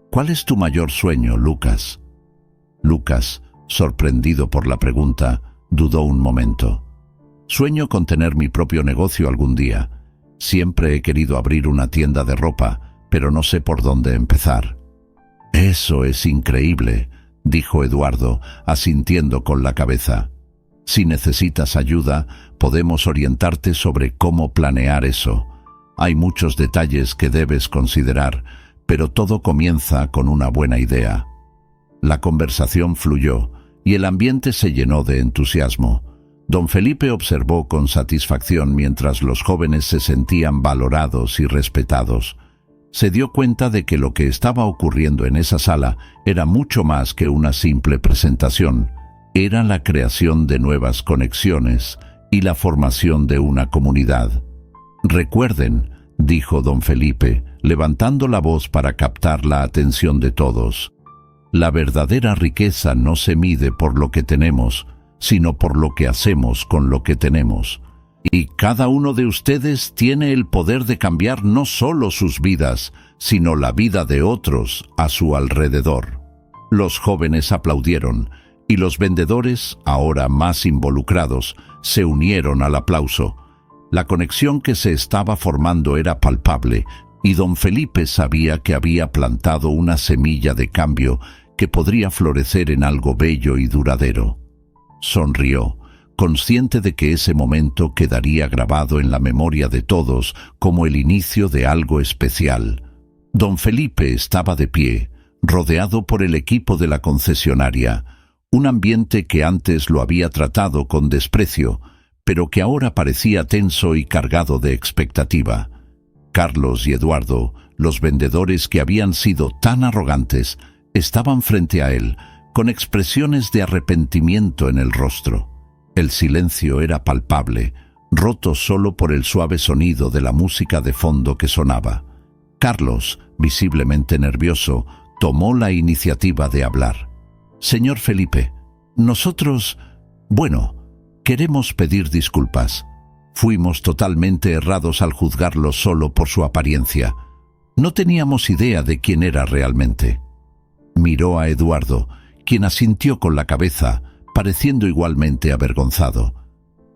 ¿Cuál es tu mayor sueño, Lucas? Lucas, sorprendido por la pregunta, dudó un momento. Sueño con tener mi propio negocio algún día. Siempre he querido abrir una tienda de ropa, pero no sé por dónde empezar. Eso es increíble, dijo Eduardo, asintiendo con la cabeza. Si necesitas ayuda, podemos orientarte sobre cómo planear eso. Hay muchos detalles que debes considerar, pero todo comienza con una buena idea. La conversación fluyó y el ambiente se llenó de entusiasmo. Don Felipe observó con satisfacción mientras los jóvenes se sentían valorados y respetados. Se dio cuenta de que lo que estaba ocurriendo en esa sala era mucho más que una simple presentación. Era la creación de nuevas conexiones y la formación de una comunidad. Recuerden, dijo don Felipe, levantando la voz para captar la atención de todos, la verdadera riqueza no se mide por lo que tenemos, sino por lo que hacemos con lo que tenemos. Y cada uno de ustedes tiene el poder de cambiar no solo sus vidas, sino la vida de otros a su alrededor. Los jóvenes aplaudieron, y los vendedores, ahora más involucrados, se unieron al aplauso. La conexión que se estaba formando era palpable, y don Felipe sabía que había plantado una semilla de cambio que podría florecer en algo bello y duradero. Sonrió, consciente de que ese momento quedaría grabado en la memoria de todos como el inicio de algo especial. Don Felipe estaba de pie, rodeado por el equipo de la concesionaria, un ambiente que antes lo había tratado con desprecio, pero que ahora parecía tenso y cargado de expectativa. Carlos y Eduardo, los vendedores que habían sido tan arrogantes, estaban frente a él, con expresiones de arrepentimiento en el rostro. El silencio era palpable, roto solo por el suave sonido de la música de fondo que sonaba. Carlos, visiblemente nervioso, tomó la iniciativa de hablar. Señor Felipe, nosotros, queremos pedir disculpas. Fuimos totalmente errados al juzgarlo solo por su apariencia. No teníamos idea de quién era realmente. Miró a Eduardo, quien asintió con la cabeza, pareciendo igualmente avergonzado.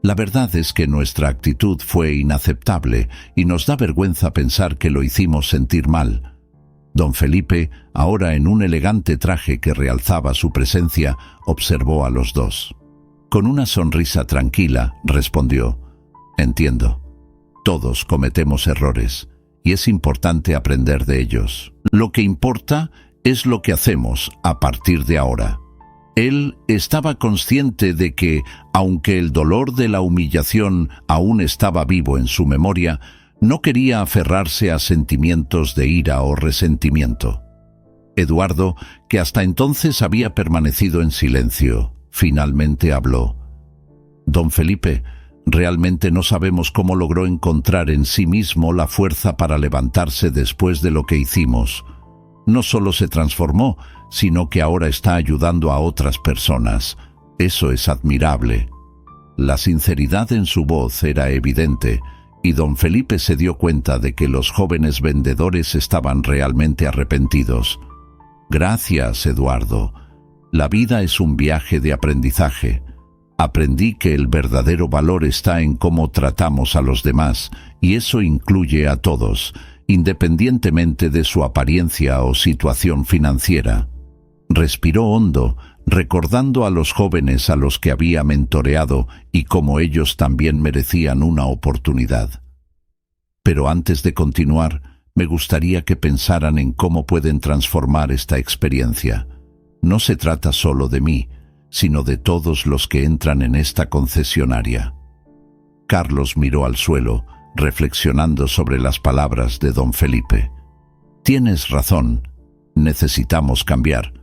La verdad es que nuestra actitud fue inaceptable y nos da vergüenza pensar que lo hicimos sentir mal. Don Felipe, ahora en un elegante traje que realzaba su presencia, observó a los dos. Con una sonrisa tranquila, respondió: Entiendo. Todos cometemos errores, y es importante aprender de ellos. Lo que importa es lo que hacemos a partir de ahora. Él estaba consciente de que, aunque el dolor de la humillación aún estaba vivo en su memoria, no quería aferrarse a sentimientos de ira o resentimiento. Eduardo, que hasta entonces había permanecido en silencio, finalmente habló. Don Felipe, realmente no sabemos cómo logró encontrar en sí mismo la fuerza para levantarse después de lo que hicimos. No solo se transformó, sino que ahora está ayudando a otras personas. Eso es admirable. La sinceridad en su voz era evidente, y don Felipe se dio cuenta de que los jóvenes vendedores estaban realmente arrepentidos. Gracias, Eduardo. La vida es un viaje de aprendizaje. Aprendí que el verdadero valor está en cómo tratamos a los demás, y eso incluye a todos, independientemente de su apariencia o situación financiera. Respiró hondo, recordando a los jóvenes a los que había mentoreado y cómo ellos también merecían una oportunidad. Pero antes de continuar, me gustaría que pensaran en cómo pueden transformar esta experiencia. No se trata solo de mí, sino de todos los que entran en esta concesionaria. Carlos miró al suelo, reflexionando sobre las palabras de don Felipe. Tienes razón, necesitamos cambiar.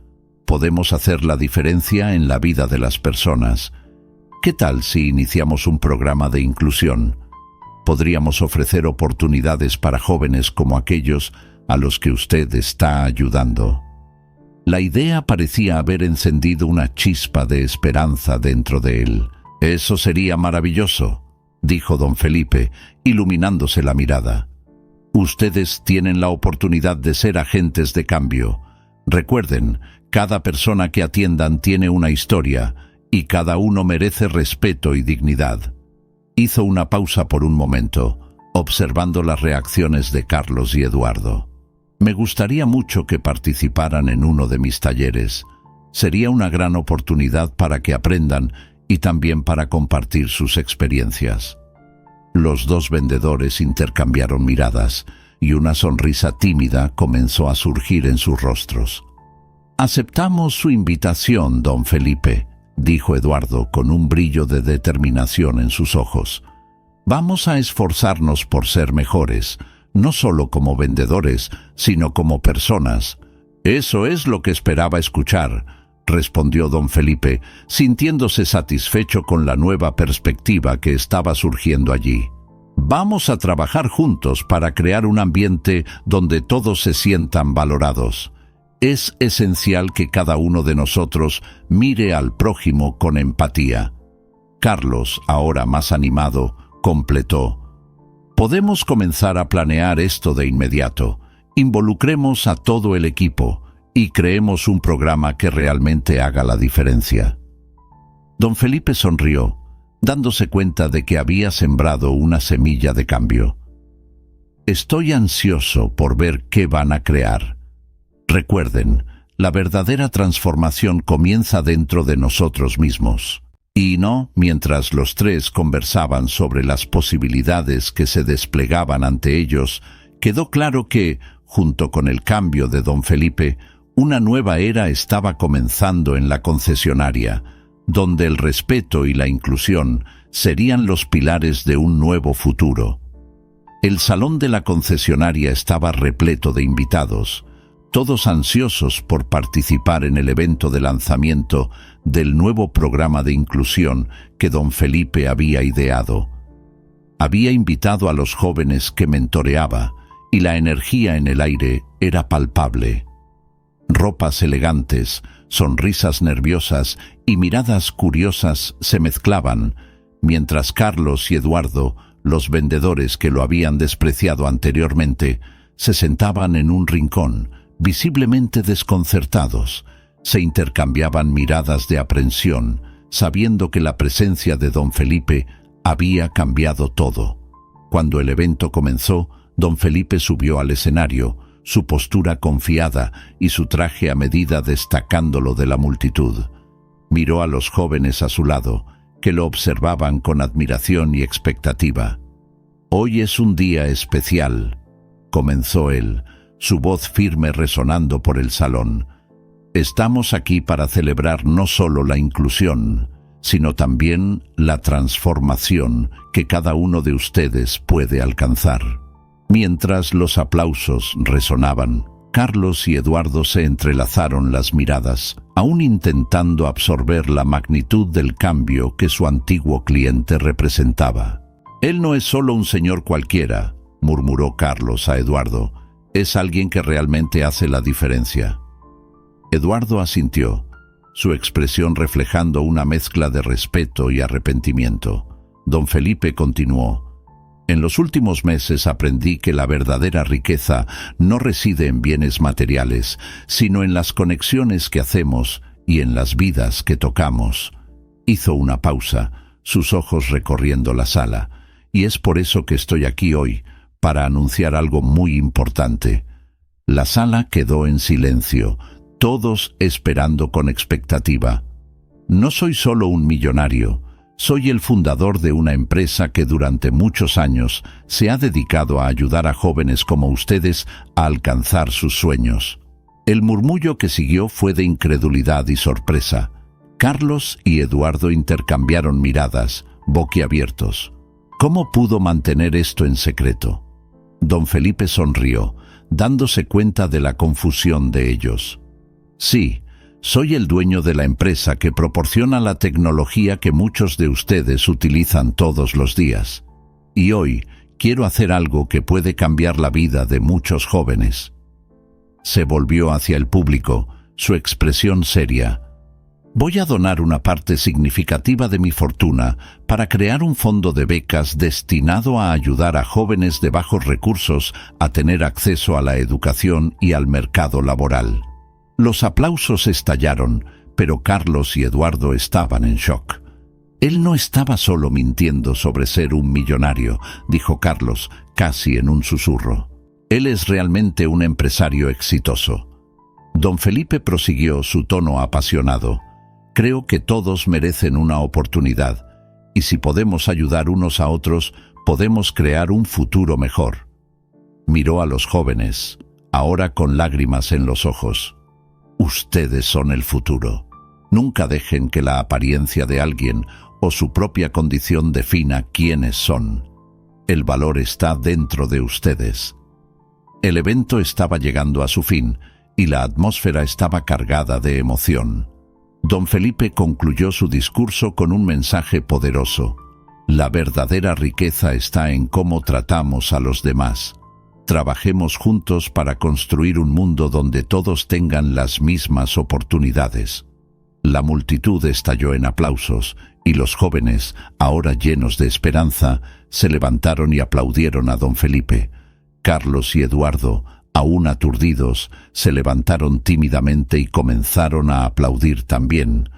Podemos hacer la diferencia en la vida de las personas. ¿Qué tal si iniciamos un programa de inclusión? Podríamos ofrecer oportunidades para jóvenes como aquellos a los que usted está ayudando. La idea parecía haber encendido una chispa de esperanza dentro de él. Eso sería maravilloso, dijo don Felipe, iluminándose la mirada. Ustedes tienen la oportunidad de ser agentes de cambio. Recuerden, cada persona que atiendan tiene una historia y cada uno merece respeto y dignidad. Hizo una pausa por un momento, observando las reacciones de Carlos y Eduardo. Me gustaría mucho que participaran en uno de mis talleres. Sería una gran oportunidad para que aprendan y también para compartir sus experiencias. Los dos vendedores intercambiaron miradas y una sonrisa tímida comenzó a surgir en sus rostros. «Aceptamos su invitación, don Felipe», dijo Eduardo con un brillo de determinación en sus ojos. «Vamos a esforzarnos por ser mejores, no solo como vendedores, sino como personas». «Eso es lo que esperaba escuchar», respondió don Felipe, sintiéndose satisfecho con la nueva perspectiva que estaba surgiendo allí. «Vamos a trabajar juntos para crear un ambiente donde todos se sientan valorados. Es esencial que cada uno de nosotros mire al prójimo con empatía». Carlos, ahora más animado, completó: «Podemos comenzar a planear esto de inmediato. Involucremos a todo el equipo y creemos un programa que realmente haga la diferencia». Don Felipe sonrió, dándose cuenta de que había sembrado una semilla de cambio. «Estoy ansioso por ver qué van a crear. Recuerden, la verdadera transformación comienza dentro de nosotros mismos». Y no, mientras los tres conversaban sobre las posibilidades que se desplegaban ante ellos, quedó claro que, junto con el cambio de don Felipe, una nueva era estaba comenzando en la concesionaria, donde el respeto y la inclusión serían los pilares de un nuevo futuro. El salón de la concesionaria estaba repleto de invitados, todos ansiosos por participar en el evento de lanzamiento del nuevo programa de inclusión que don Felipe había ideado. Había invitado a los jóvenes que mentoreaba y la energía en el aire era palpable. Ropas elegantes, sonrisas nerviosas y miradas curiosas se mezclaban, mientras Carlos y Eduardo, los vendedores que lo habían despreciado anteriormente, se sentaban en un rincón, visiblemente desconcertados. Se intercambiaban miradas de aprensión, sabiendo que la presencia de don Felipe había cambiado todo. Cuando el evento comenzó, don Felipe subió al escenario, su postura confiada y su traje a medida destacándolo de la multitud. Miró a los jóvenes a su lado, que lo observaban con admiración y expectativa. «Hoy es un día especial», comenzó él, su voz firme resonando por el salón. «Estamos aquí para celebrar no solo la inclusión, sino también la transformación que cada uno de ustedes puede alcanzar». Mientras los aplausos resonaban, Carlos y Eduardo se entrelazaron las miradas, aún intentando absorber la magnitud del cambio que su antiguo cliente representaba. «Él no es solo un señor cualquiera», murmuró Carlos a Eduardo. «Es alguien que realmente hace la diferencia». Eduardo asintió, su expresión reflejando una mezcla de respeto y arrepentimiento. Don Felipe continuó: «En los últimos meses aprendí que la verdadera riqueza no reside en bienes materiales, sino en las conexiones que hacemos y en las vidas que tocamos». Hizo una pausa, sus ojos recorriendo la sala. «Y es por eso que estoy aquí hoy, para anunciar algo muy importante». La sala quedó en silencio. todos esperando con expectativa. No soy solo un millonario, soy el fundador de una empresa que durante muchos años se ha dedicado a ayudar a jóvenes como ustedes a alcanzar sus sueños. El murmullo que siguió fue de incredulidad y sorpresa. Carlos y Eduardo intercambiaron miradas, boquiabiertos. ¿Cómo pudo mantener esto en secreto? Don Felipe sonrió, dándose cuenta de la confusión de ellos. Sí, soy el dueño de la empresa que proporciona la tecnología que muchos de ustedes utilizan todos los días. Y hoy quiero hacer algo que puede cambiar la vida de muchos jóvenes. Se volvió hacia el público, su expresión seria. Voy a donar una parte significativa de mi fortuna para crear un fondo de becas destinado a ayudar a jóvenes de bajos recursos a tener acceso a la educación y al mercado laboral. Los aplausos estallaron, pero Carlos y Eduardo estaban en shock. Él no estaba solo mintiendo sobre ser un millonario, dijo Carlos, casi en un susurro. Él es realmente un empresario exitoso. Don Felipe prosiguió, su tono apasionado. Creo que todos merecen una oportunidad, y si podemos ayudar unos a otros, podemos crear un futuro mejor. Miró a los jóvenes, ahora con lágrimas en los ojos. Ustedes son el futuro. Nunca dejen que la apariencia de alguien o su propia condición defina quiénes son. El valor está dentro de ustedes. El evento estaba llegando a su fin y la atmósfera estaba cargada de emoción. Don Felipe concluyó su discurso con un mensaje poderoso. La verdadera riqueza está en cómo tratamos a los demás. Trabajemos juntos para construir un mundo donde todos tengan las mismas oportunidades. La multitud estalló en aplausos y los jóvenes, ahora llenos de esperanza, se levantaron y aplaudieron a don Felipe. Carlos y Eduardo, aún aturdidos, se levantaron tímidamente y comenzaron a aplaudir también.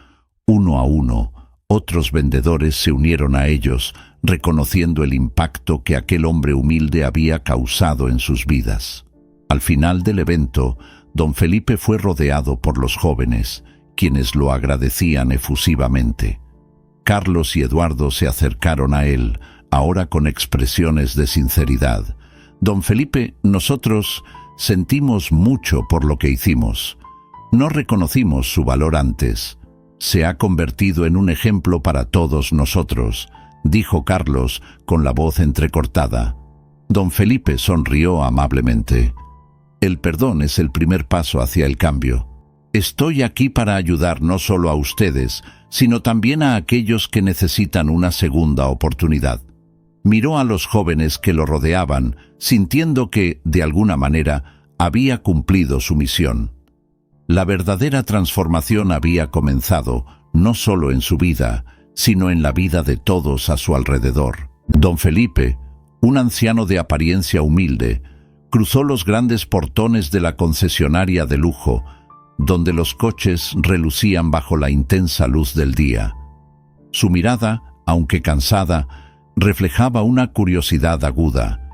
Uno a uno, otros vendedores se unieron a ellos, reconociendo el impacto que aquel hombre humilde había causado en sus vidas. Al final del evento, don Felipe fue rodeado por los jóvenes, quienes lo agradecían efusivamente. Carlos y Eduardo se acercaron a él, ahora con expresiones de sinceridad. Don Felipe, nosotros sentimos mucho por lo que hicimos. No reconocimos su valor antes. Se ha convertido en un ejemplo para todos nosotros, dijo Carlos con la voz entrecortada. Don Felipe sonrió amablemente. El perdón es el primer paso hacia el cambio. Estoy aquí para ayudar no solo a ustedes, sino también a aquellos que necesitan una segunda oportunidad. Miró a los jóvenes que lo rodeaban, sintiendo que, de alguna manera, había cumplido su misión. La verdadera transformación había comenzado, no solo en su vida, sino en la vida de todos a su alrededor. Don Felipe, un anciano de apariencia humilde, cruzó los grandes portones de la concesionaria de lujo, donde los coches relucían bajo la intensa luz del día. Su mirada, aunque cansada, reflejaba una curiosidad aguda.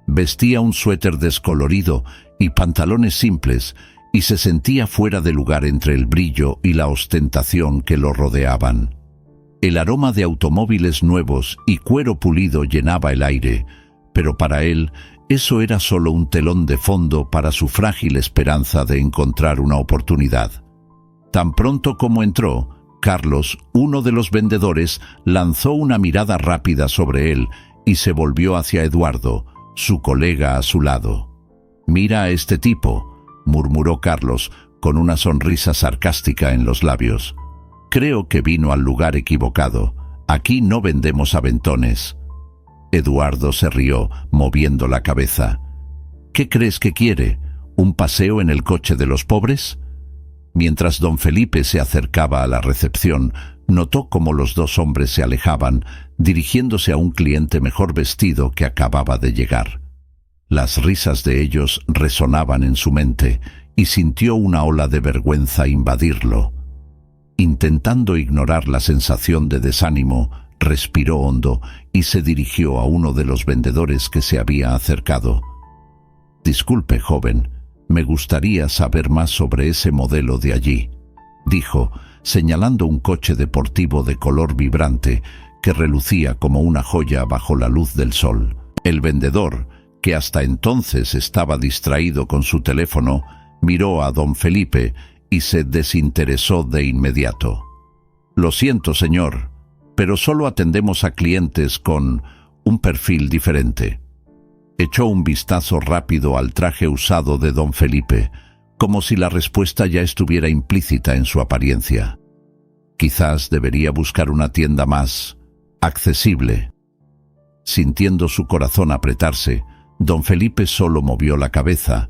Vestía un suéter descolorido y pantalones simples y se sentía fuera de lugar entre el brillo y la ostentación que lo rodeaban. El aroma de automóviles nuevos y cuero pulido llenaba el aire, pero para él eso era solo un telón de fondo para su frágil esperanza de encontrar una oportunidad. Tan pronto como entró, Carlos, uno de los vendedores, lanzó una mirada rápida sobre él y se volvió hacia Eduardo, su colega a su lado. «Mira a este tipo», murmuró Carlos, con una sonrisa sarcástica en los labios. «Creo que vino al lugar equivocado. Aquí no vendemos aventones». Eduardo se rió, moviendo la cabeza. «¿Qué crees que quiere? ¿Un paseo en el coche de los pobres?» Mientras don Felipe se acercaba a la recepción, notó cómo los dos hombres se alejaban, dirigiéndose a un cliente mejor vestido que acababa de llegar. Las risas de ellos resonaban en su mente y sintió una ola de vergüenza invadirlo. Intentando ignorar la sensación de desánimo, respiró hondo y se dirigió a uno de los vendedores que se había acercado. «Disculpe, joven, Me gustaría saber más sobre ese modelo de allí, dijo, señalando un coche deportivo de color vibrante que relucía como una joya bajo la luz del sol. El vendedor, que hasta entonces estaba distraído con su teléfono, miró a don Felipe y se desinteresó de inmediato. Lo siento, señor, pero solo atendemos a clientes con un perfil diferente. Echó un vistazo rápido al traje usado de don Felipe, como si la respuesta ya estuviera implícita en su apariencia. Quizás debería buscar una tienda más accesible. Sintiendo su corazón apretarse, don Felipe solo movió la cabeza,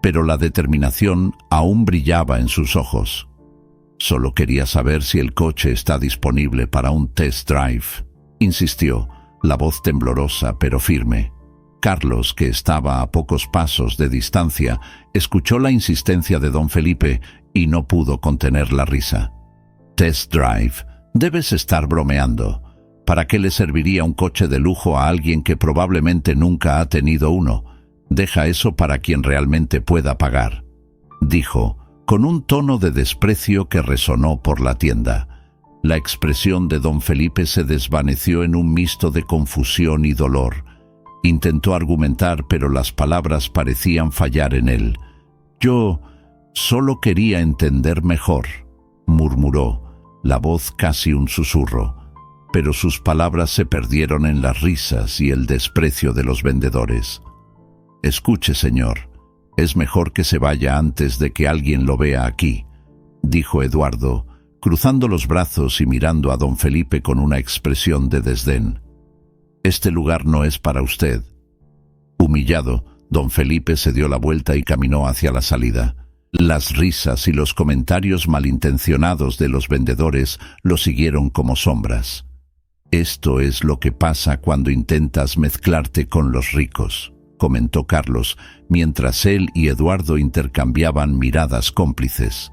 pero la determinación aún brillaba en sus ojos. Solo quería saber si el coche está disponible para un test drive, insistió, la voz temblorosa pero firme. Carlos, que estaba a pocos pasos de distancia, escuchó la insistencia de don Felipe y no pudo contener la risa. «Test drive, debes estar bromeando. ¿Para qué le serviría un coche de lujo a alguien que probablemente nunca ha tenido uno? Deja eso para quien realmente pueda pagar», dijo, con un tono de desprecio que resonó por la tienda. La expresión de don Felipe se desvaneció en un mixto de confusión y dolor. Intentó argumentar, pero las palabras parecían fallar en él. «Yo solo quería entender mejor», murmuró, la voz casi un susurro, pero sus palabras se perdieron en las risas y el desprecio de los vendedores. «Escuche, señor, es mejor que se vaya antes de que alguien lo vea aquí», dijo Eduardo, cruzando los brazos y mirando a don Felipe con una expresión de desdén. «Este lugar no es para usted». Humillado, don Felipe se dio la vuelta y caminó hacia la salida. Las risas y los comentarios malintencionados de los vendedores lo siguieron como sombras. «Esto es lo que pasa cuando intentas mezclarte con los ricos», comentó Carlos, mientras él y Eduardo intercambiaban miradas cómplices.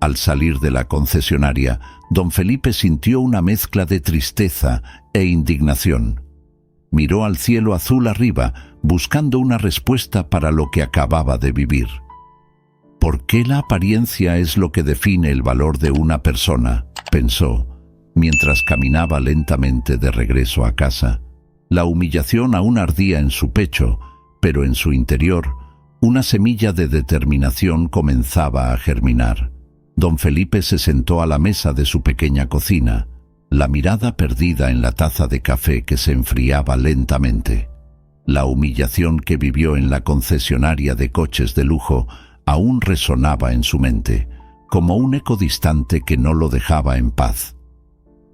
Al salir de la concesionaria, don Felipe sintió una mezcla de tristeza e indignación. Miró al cielo azul arriba, buscando una respuesta para lo que acababa de vivir. «¿Por qué la apariencia es lo que define el valor de una persona?», pensó, mientras caminaba lentamente de regreso a casa. La humillación aún ardía en su pecho, pero en su interior, una semilla de determinación comenzaba a germinar. Don Felipe se sentó a la mesa de su pequeña cocina, la mirada perdida en la taza de café que se enfriaba lentamente. La humillación que vivió en la concesionaria de coches de lujo aún resonaba en su mente, como un eco distante que no lo dejaba en paz.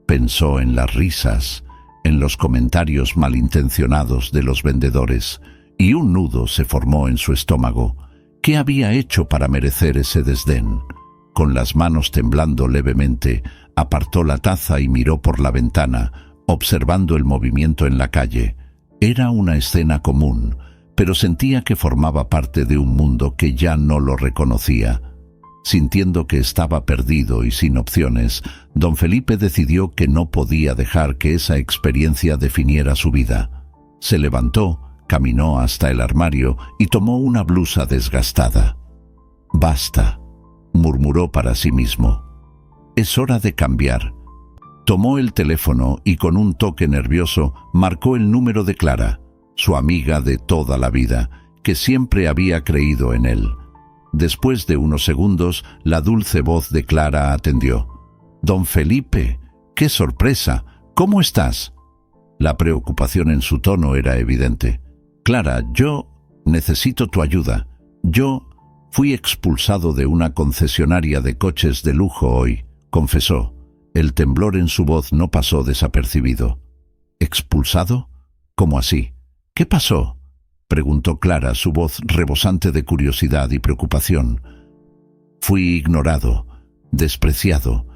Pensó en las risas, en los comentarios malintencionados de los vendedores, y un nudo se formó en su estómago. ¿Qué había hecho para merecer ese desdén? Con las manos temblando levemente, apartó la taza y miró por la ventana, observando el movimiento en la calle. Era una escena común, pero sentía que formaba parte de un mundo que ya no lo reconocía. Sintiendo que estaba perdido y sin opciones, don Felipe decidió que no podía dejar que esa experiencia definiera su vida. Se levantó, caminó hasta el armario y tomó una blusa desgastada. «Basta», murmuró para sí mismo. «Es hora de cambiar». Tomó el teléfono y con un toque nervioso marcó el número de Clara, su amiga de toda la vida, que siempre había creído en él. Después de unos segundos, la dulce voz de Clara atendió. «Don Felipe, qué sorpresa. ¿Cómo estás?». La preocupación en su tono era evidente. «Clara, yo necesito tu ayuda. Yo fui expulsado de una concesionaria de coches de lujo hoy», confesó. El temblor en su voz no pasó desapercibido. «¿Expulsado? ¿Cómo así? ¿Qué pasó?», preguntó Clara, su voz rebosante de curiosidad y preocupación. «Fui ignorado, despreciado,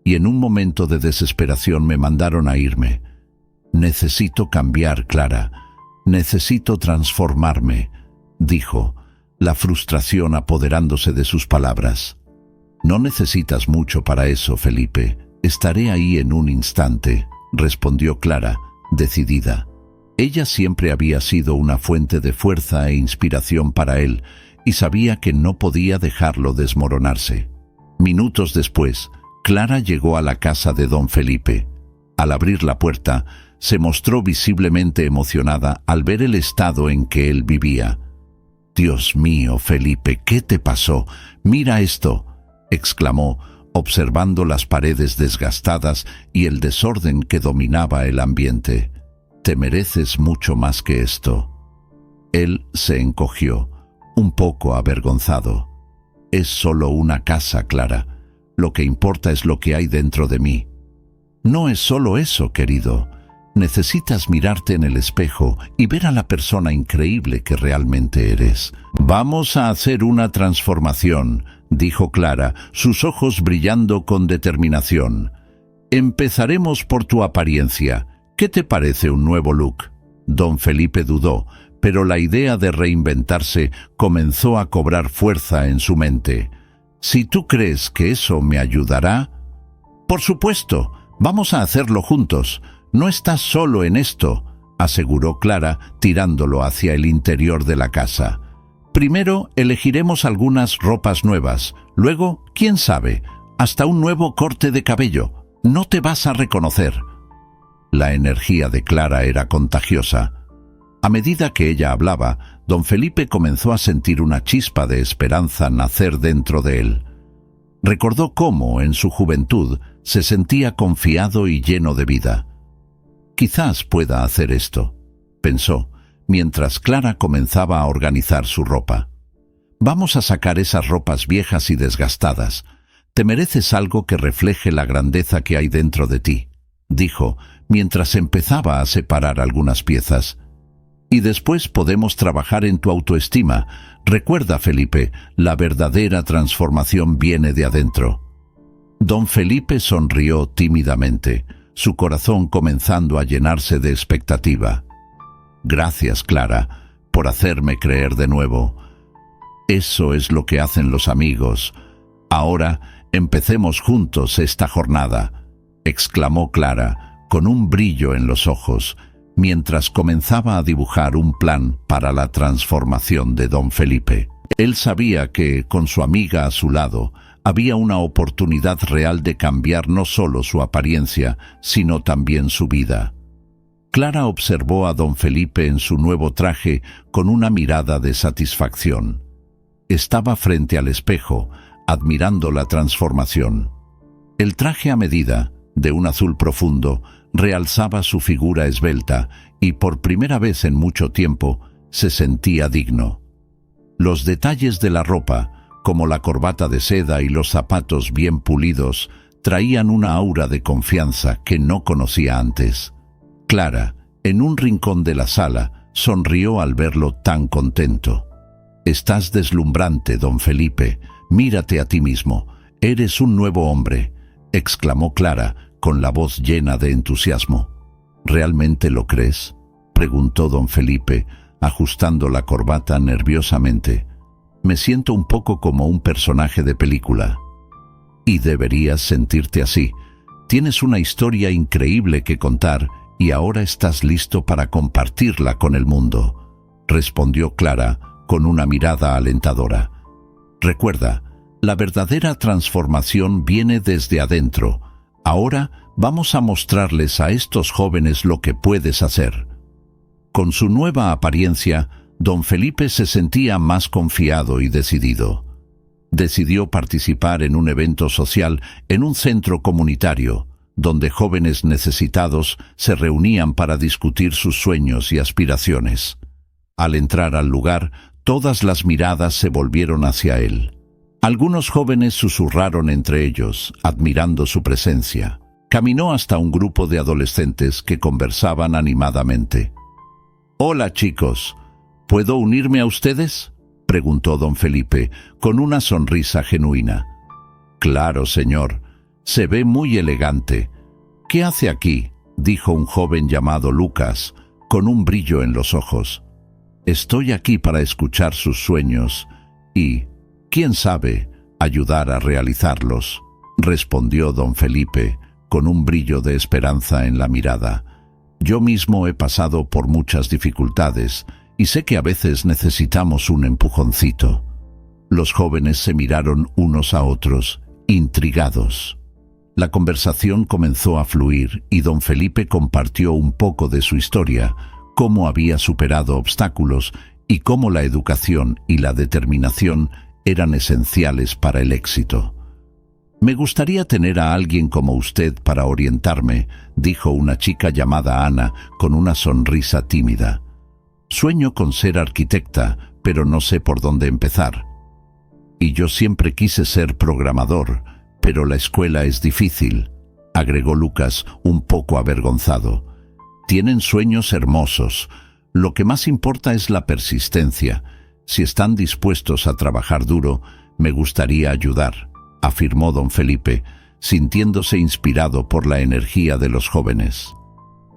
y en un momento de desesperación me mandaron a irme. Necesito cambiar, Clara. Necesito transformarme», dijo, la frustración apoderándose de sus palabras. «No necesitas mucho para eso, Felipe. Estaré ahí en un instante», respondió Clara, decidida. Ella siempre había sido una fuente de fuerza e inspiración para él, y sabía que no podía dejarlo desmoronarse. Minutos después, Clara llegó a la casa de don Felipe. Al abrir la puerta, se mostró visiblemente emocionada al ver el estado en que él vivía. «Dios mío, Felipe, ¿qué te pasó? Mira esto», exclamó, observando las paredes desgastadas y el desorden que dominaba el ambiente. «Te mereces mucho más que esto». Él se encogió, un poco avergonzado. «Es solo una casa, Clara. Lo que importa es lo que hay dentro de mí». «No es solo eso, querido. Necesitas mirarte en el espejo y ver a la persona increíble que realmente eres». «Vamos a hacer una transformación», dijo Clara, sus ojos brillando con determinación. «Empezaremos por tu apariencia. ¿Qué te parece un nuevo look?» Don Felipe dudó, pero la idea de reinventarse comenzó a cobrar fuerza en su mente. «Si tú crees que eso me ayudará...» «Por supuesto, vamos a hacerlo juntos. No estás solo en esto», aseguró Clara, tirándolo hacia el interior de la casa. «Primero elegiremos algunas ropas nuevas, luego, quién sabe, hasta un nuevo corte de cabello. No te vas a reconocer». La energía de Clara era contagiosa. A medida que ella hablaba, don Felipe comenzó a sentir una chispa de esperanza nacer dentro de él. Recordó cómo, en su juventud, se sentía confiado y lleno de vida. «Quizás pueda hacer esto», pensó, mientras Clara comenzaba a organizar su ropa. «Vamos a sacar esas ropas viejas y desgastadas. Te mereces algo que refleje la grandeza que hay dentro de ti», dijo, mientras empezaba a separar algunas piezas. «Y después podemos trabajar en tu autoestima. Recuerda, Felipe, la verdadera transformación viene de adentro». Don Felipe sonrió tímidamente, su corazón comenzando a llenarse de expectativa. «Gracias, Clara, por hacerme creer de nuevo. Eso es lo que hacen los amigos. Ahora empecemos juntos esta jornada», exclamó Clara, con un brillo en los ojos, mientras comenzaba a dibujar un plan para la transformación de don Felipe. Él sabía que, con su amiga a su lado, había una oportunidad real de cambiar no solo su apariencia, sino también su vida. Clara observó a don Felipe en su nuevo traje con una mirada de satisfacción. Estaba frente al espejo, admirando la transformación. El traje a medida, de un azul profundo, realzaba su figura esbelta y por primera vez en mucho tiempo se sentía digno. Los detalles de la ropa, como la corbata de seda y los zapatos bien pulidos, traían una aura de confianza que no conocía antes. Clara, en un rincón de la sala, sonrió al verlo tan contento. «Estás deslumbrante, don Felipe. Mírate a ti mismo. Eres un nuevo hombre», exclamó Clara, con la voz llena de entusiasmo. «¿Realmente lo crees?», preguntó don Felipe, ajustando la corbata nerviosamente. «Me siento un poco como un personaje de película». «Y deberías sentirte así. Tienes una historia increíble que contar y ahora estás listo para compartirla con el mundo», respondió Clara con una mirada alentadora. «Recuerda, la verdadera transformación viene desde adentro. Ahora vamos a mostrarles a estos jóvenes lo que puedes hacer». Con su nueva apariencia, don Felipe se sentía más confiado y decidido. Decidió participar en un evento social en un centro comunitario, donde jóvenes necesitados se reunían para discutir sus sueños y aspiraciones. Al entrar al lugar, todas las miradas se volvieron hacia él. Algunos jóvenes susurraron entre ellos, admirando su presencia. Caminó hasta un grupo de adolescentes que conversaban animadamente. «Hola, chicos, ¿puedo unirme a ustedes?», preguntó don Felipe, con una sonrisa genuina. «Claro, señor. Se ve muy elegante. ¿Qué hace aquí?», dijo un joven llamado Lucas, con un brillo en los ojos. «Estoy aquí para escuchar sus sueños y, quién sabe, ayudar a realizarlos», respondió don Felipe, con un brillo de esperanza en la mirada. «Yo mismo he pasado por muchas dificultades y sé que a veces necesitamos un empujoncito». Los jóvenes se miraron unos a otros, intrigados. La conversación comenzó a fluir y don Felipe compartió un poco de su historia, cómo había superado obstáculos y cómo la educación y la determinación eran esenciales para el éxito. «Me gustaría tener a alguien como usted para orientarme», dijo una chica llamada Ana con una sonrisa tímida. «Sueño con ser arquitecta, pero no sé por dónde empezar. Y yo siempre quise ser programador, pero la escuela es difícil», agregó Lucas un poco avergonzado. «Tienen sueños hermosos. Lo que más importa es la persistencia. Si están dispuestos a trabajar duro, me gustaría ayudar», afirmó don Felipe, sintiéndose inspirado por la energía de los jóvenes.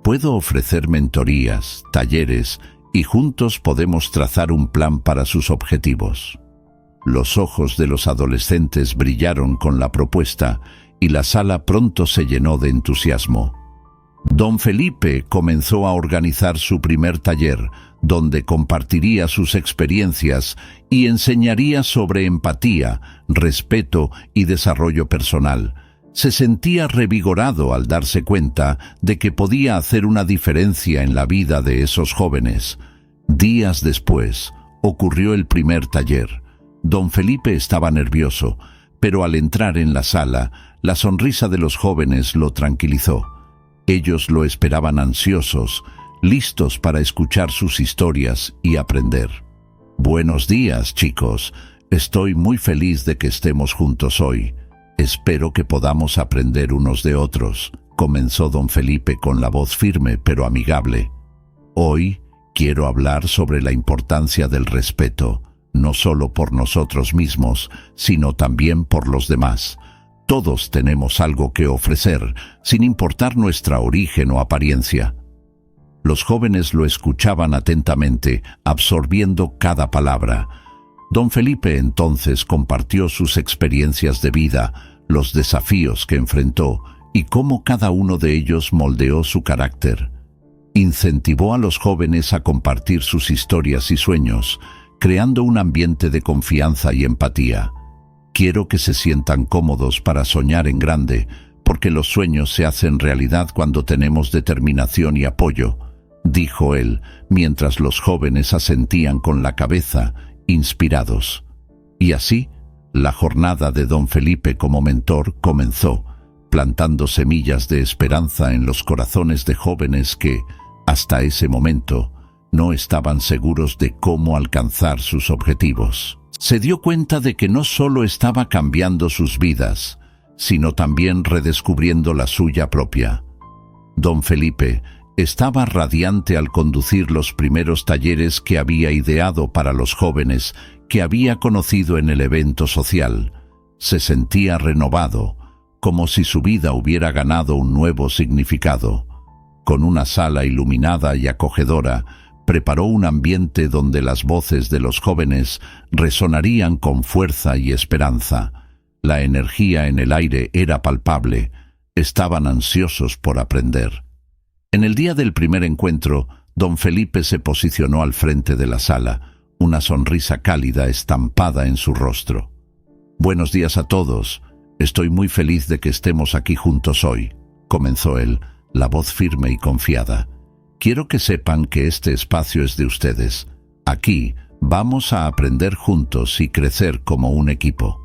«Puedo ofrecer mentorías, talleres, y juntos podemos trazar un plan para sus objetivos». Los ojos de los adolescentes brillaron con la propuesta y la sala pronto se llenó de entusiasmo. Don Felipe comenzó a organizar su primer taller, donde compartiría sus experiencias y enseñaría sobre empatía, respeto y desarrollo personal. Se sentía revigorado al darse cuenta de que podía hacer una diferencia en la vida de esos jóvenes. Días después, ocurrió el primer taller. Don Felipe estaba nervioso, pero al entrar en la sala, la sonrisa de los jóvenes lo tranquilizó. Ellos lo esperaban ansiosos, listos para escuchar sus historias y aprender. «Buenos días, chicos. Estoy muy feliz de que estemos juntos hoy. Espero que podamos aprender unos de otros», comenzó don Felipe con la voz firme pero amigable. «Hoy quiero hablar sobre la importancia del respeto, no solo por nosotros mismos, sino también por los demás. Todos tenemos algo que ofrecer, sin importar nuestra origen o apariencia». Los jóvenes lo escuchaban atentamente, absorbiendo cada palabra. Don Felipe entonces compartió sus experiencias de vida, los desafíos que enfrentó y cómo cada uno de ellos moldeó su carácter. Incentivó a los jóvenes a compartir sus historias y sueños, creando un ambiente de confianza y empatía. «Quiero que se sientan cómodos para soñar en grande, porque los sueños se hacen realidad cuando tenemos determinación y apoyo», dijo él, mientras los jóvenes asentían con la cabeza, inspirados. Y así, la jornada de don Felipe como mentor comenzó, plantando semillas de esperanza en los corazones de jóvenes que, hasta ese momento, no estaban seguros de cómo alcanzar sus objetivos. Se dio cuenta de que no solo estaba cambiando sus vidas, sino también redescubriendo la suya propia. Don Felipe estaba radiante al conducir los primeros talleres que había ideado para los jóvenes que había conocido en el evento social. Se sentía renovado, como si su vida hubiera ganado un nuevo significado. Con una sala iluminada y acogedora, preparó un ambiente donde las voces de los jóvenes resonarían con fuerza y esperanza. La energía en el aire era palpable. Estaban ansiosos por aprender. En el día del primer encuentro, don Felipe se posicionó al frente de la sala, una sonrisa cálida estampada en su rostro. «Buenos días a todos. Estoy muy feliz de que estemos aquí juntos hoy», comenzó él, la voz firme y confiada. «Quiero que sepan que este espacio es de ustedes. Aquí vamos a aprender juntos y crecer como un equipo».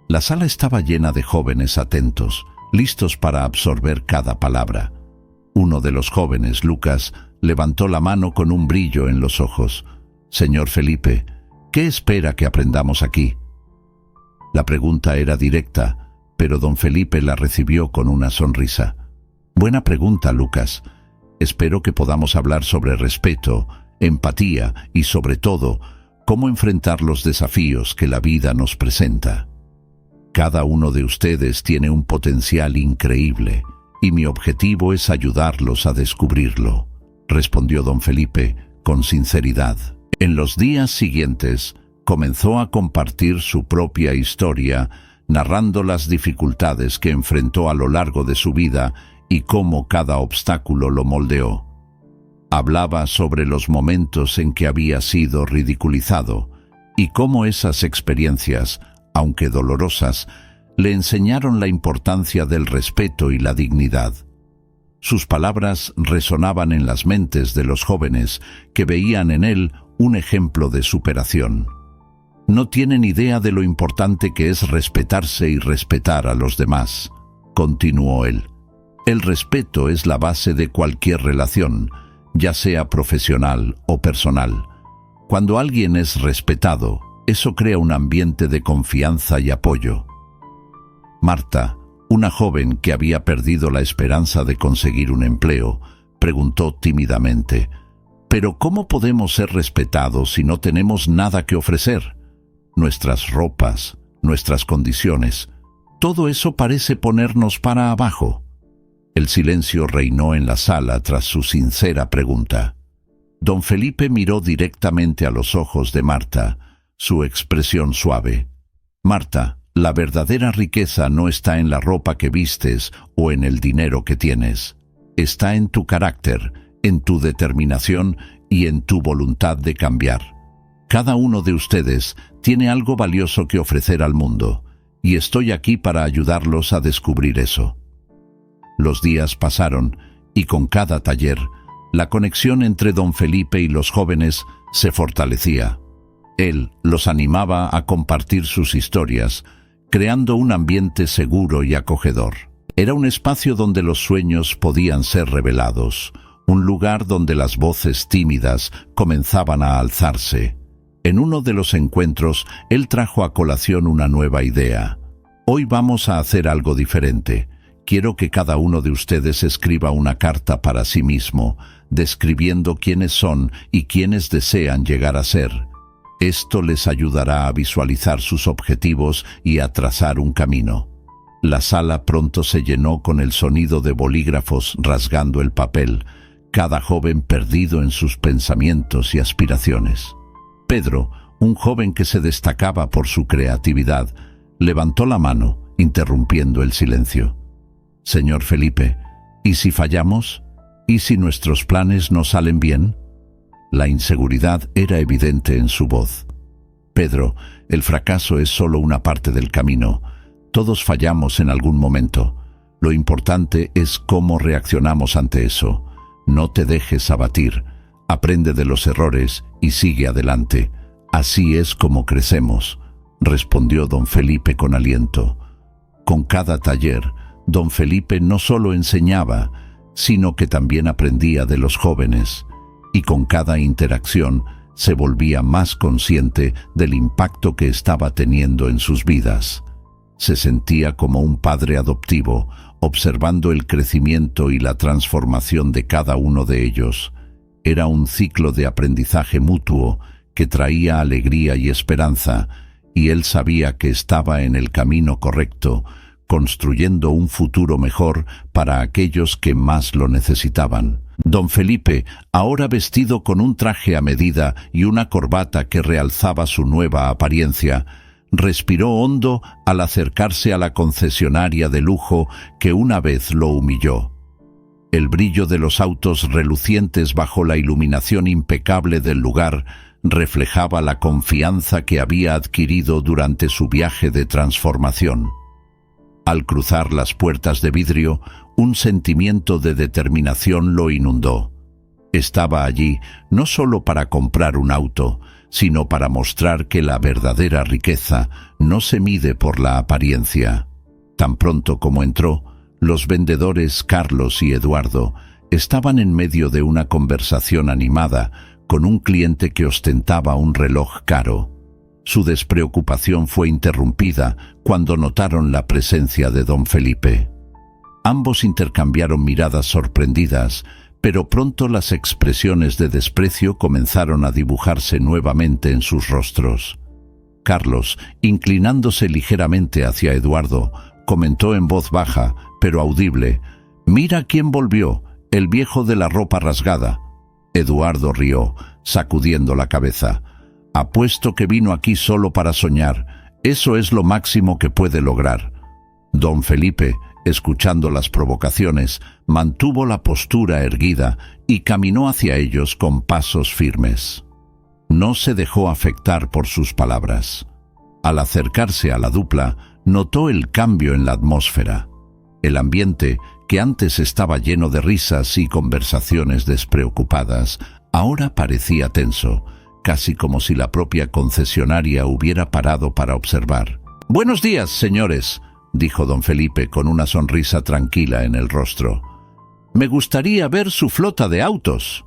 La sala estaba llena de jóvenes atentos, listos para absorber cada palabra. Uno de los jóvenes, Lucas, levantó la mano con un brillo en los ojos. «Señor Felipe, ¿qué espera que aprendamos aquí?». La pregunta era directa, pero don Felipe la recibió con una sonrisa. «Buena pregunta, Lucas. Espero que podamos hablar sobre respeto, empatía y, sobre todo, cómo enfrentar los desafíos que la vida nos presenta. Cada uno de ustedes tiene un potencial increíble y mi objetivo es ayudarlos a descubrirlo», respondió don Felipe con sinceridad. En los días siguientes, comenzó a compartir su propia historia, narrando las dificultades que enfrentó a lo largo de su vida y cómo cada obstáculo lo moldeó. Hablaba sobre los momentos en que había sido ridiculizado, y cómo esas experiencias, aunque dolorosas, le enseñaron la importancia del respeto y la dignidad. Sus palabras resonaban en las mentes de los jóvenes que veían en él un ejemplo de superación. No tienen idea de lo importante que es respetarse y respetar a los demás, continuó él. El respeto es la base de cualquier relación, ya sea profesional o personal. Cuando alguien es respetado, eso crea un ambiente de confianza y apoyo. Marta, una joven que había perdido la esperanza de conseguir un empleo, preguntó tímidamente: «¿Pero cómo podemos ser respetados si no tenemos nada que ofrecer? Nuestras ropas, nuestras condiciones, todo eso parece ponernos para abajo». El silencio reinó en la sala tras su sincera pregunta. Don Felipe miró directamente a los ojos de Marta, su expresión suave. «Marta, la verdadera riqueza no está en la ropa que vistes o en el dinero que tienes. Está en tu carácter, en tu determinación y en tu voluntad de cambiar. Cada uno de ustedes tiene algo valioso que ofrecer al mundo, y estoy aquí para ayudarlos a descubrir eso». Los días pasaron, y con cada taller, la conexión entre don Felipe y los jóvenes se fortalecía. Él los animaba a compartir sus historias, creando un ambiente seguro y acogedor. Era un espacio donde los sueños podían ser revelados, un lugar donde las voces tímidas comenzaban a alzarse. En uno de los encuentros, él trajo a colación una nueva idea. «Hoy vamos a hacer algo diferente. Quiero que cada uno de ustedes escriba una carta para sí mismo, describiendo quiénes son y quiénes desean llegar a ser. Esto les ayudará a visualizar sus objetivos y a trazar un camino». La sala pronto se llenó con el sonido de bolígrafos rasgando el papel, cada joven perdido en sus pensamientos y aspiraciones. Pedro, un joven que se destacaba por su creatividad, levantó la mano, interrumpiendo el silencio. «Señor Felipe, ¿y si fallamos? ¿Y si nuestros planes no salen bien?». La inseguridad era evidente en su voz. «Pedro, el fracaso es solo una parte del camino. Todos fallamos en algún momento. Lo importante es cómo reaccionamos ante eso. No te dejes abatir. Aprende de los errores y sigue adelante. Así es como crecemos», respondió don Felipe con aliento. Con cada taller, don Felipe no solo enseñaba, sino que también aprendía de los jóvenes, y con cada interacción se volvía más consciente del impacto que estaba teniendo en sus vidas. Se sentía como un padre adoptivo, observando el crecimiento y la transformación de cada uno de ellos. Era un ciclo de aprendizaje mutuo que traía alegría y esperanza, y él sabía que estaba en el camino correcto, construyendo un futuro mejor para aquellos que más lo necesitaban. Don Felipe, ahora vestido con un traje a medida y una corbata que realzaba su nueva apariencia, respiró hondo al acercarse a la concesionaria de lujo que una vez lo humilló. El brillo de los autos relucientes bajo la iluminación impecable del lugar reflejaba la confianza que había adquirido durante su viaje de transformación. Al cruzar las puertas de vidrio, un sentimiento de determinación lo inundó. Estaba allí no solo para comprar un auto, sino para mostrar que la verdadera riqueza no se mide por la apariencia. Tan pronto como entró, los vendedores Carlos y Eduardo estaban en medio de una conversación animada con un cliente que ostentaba un reloj caro. Su despreocupación fue interrumpida cuando notaron la presencia de don Felipe. Ambos intercambiaron miradas sorprendidas, pero pronto las expresiones de desprecio comenzaron a dibujarse nuevamente en sus rostros. Carlos, inclinándose ligeramente hacia Eduardo, comentó en voz baja, pero audible: «Mira quién volvió, el viejo de la ropa rasgada». Eduardo rió, sacudiendo la cabeza. «Apuesto que vino aquí solo para soñar. Eso es lo máximo que puede lograr». Don Felipe, escuchando las provocaciones, mantuvo la postura erguida y caminó hacia ellos con pasos firmes. No se dejó afectar por sus palabras. Al acercarse a la dupla, notó el cambio en la atmósfera. El ambiente, que antes estaba lleno de risas y conversaciones despreocupadas, ahora parecía tenso, casi como si la propia concesionaria hubiera parado para observar. «Buenos días, señores», dijo don Felipe con una sonrisa tranquila en el rostro. «Me gustaría ver su flota de autos».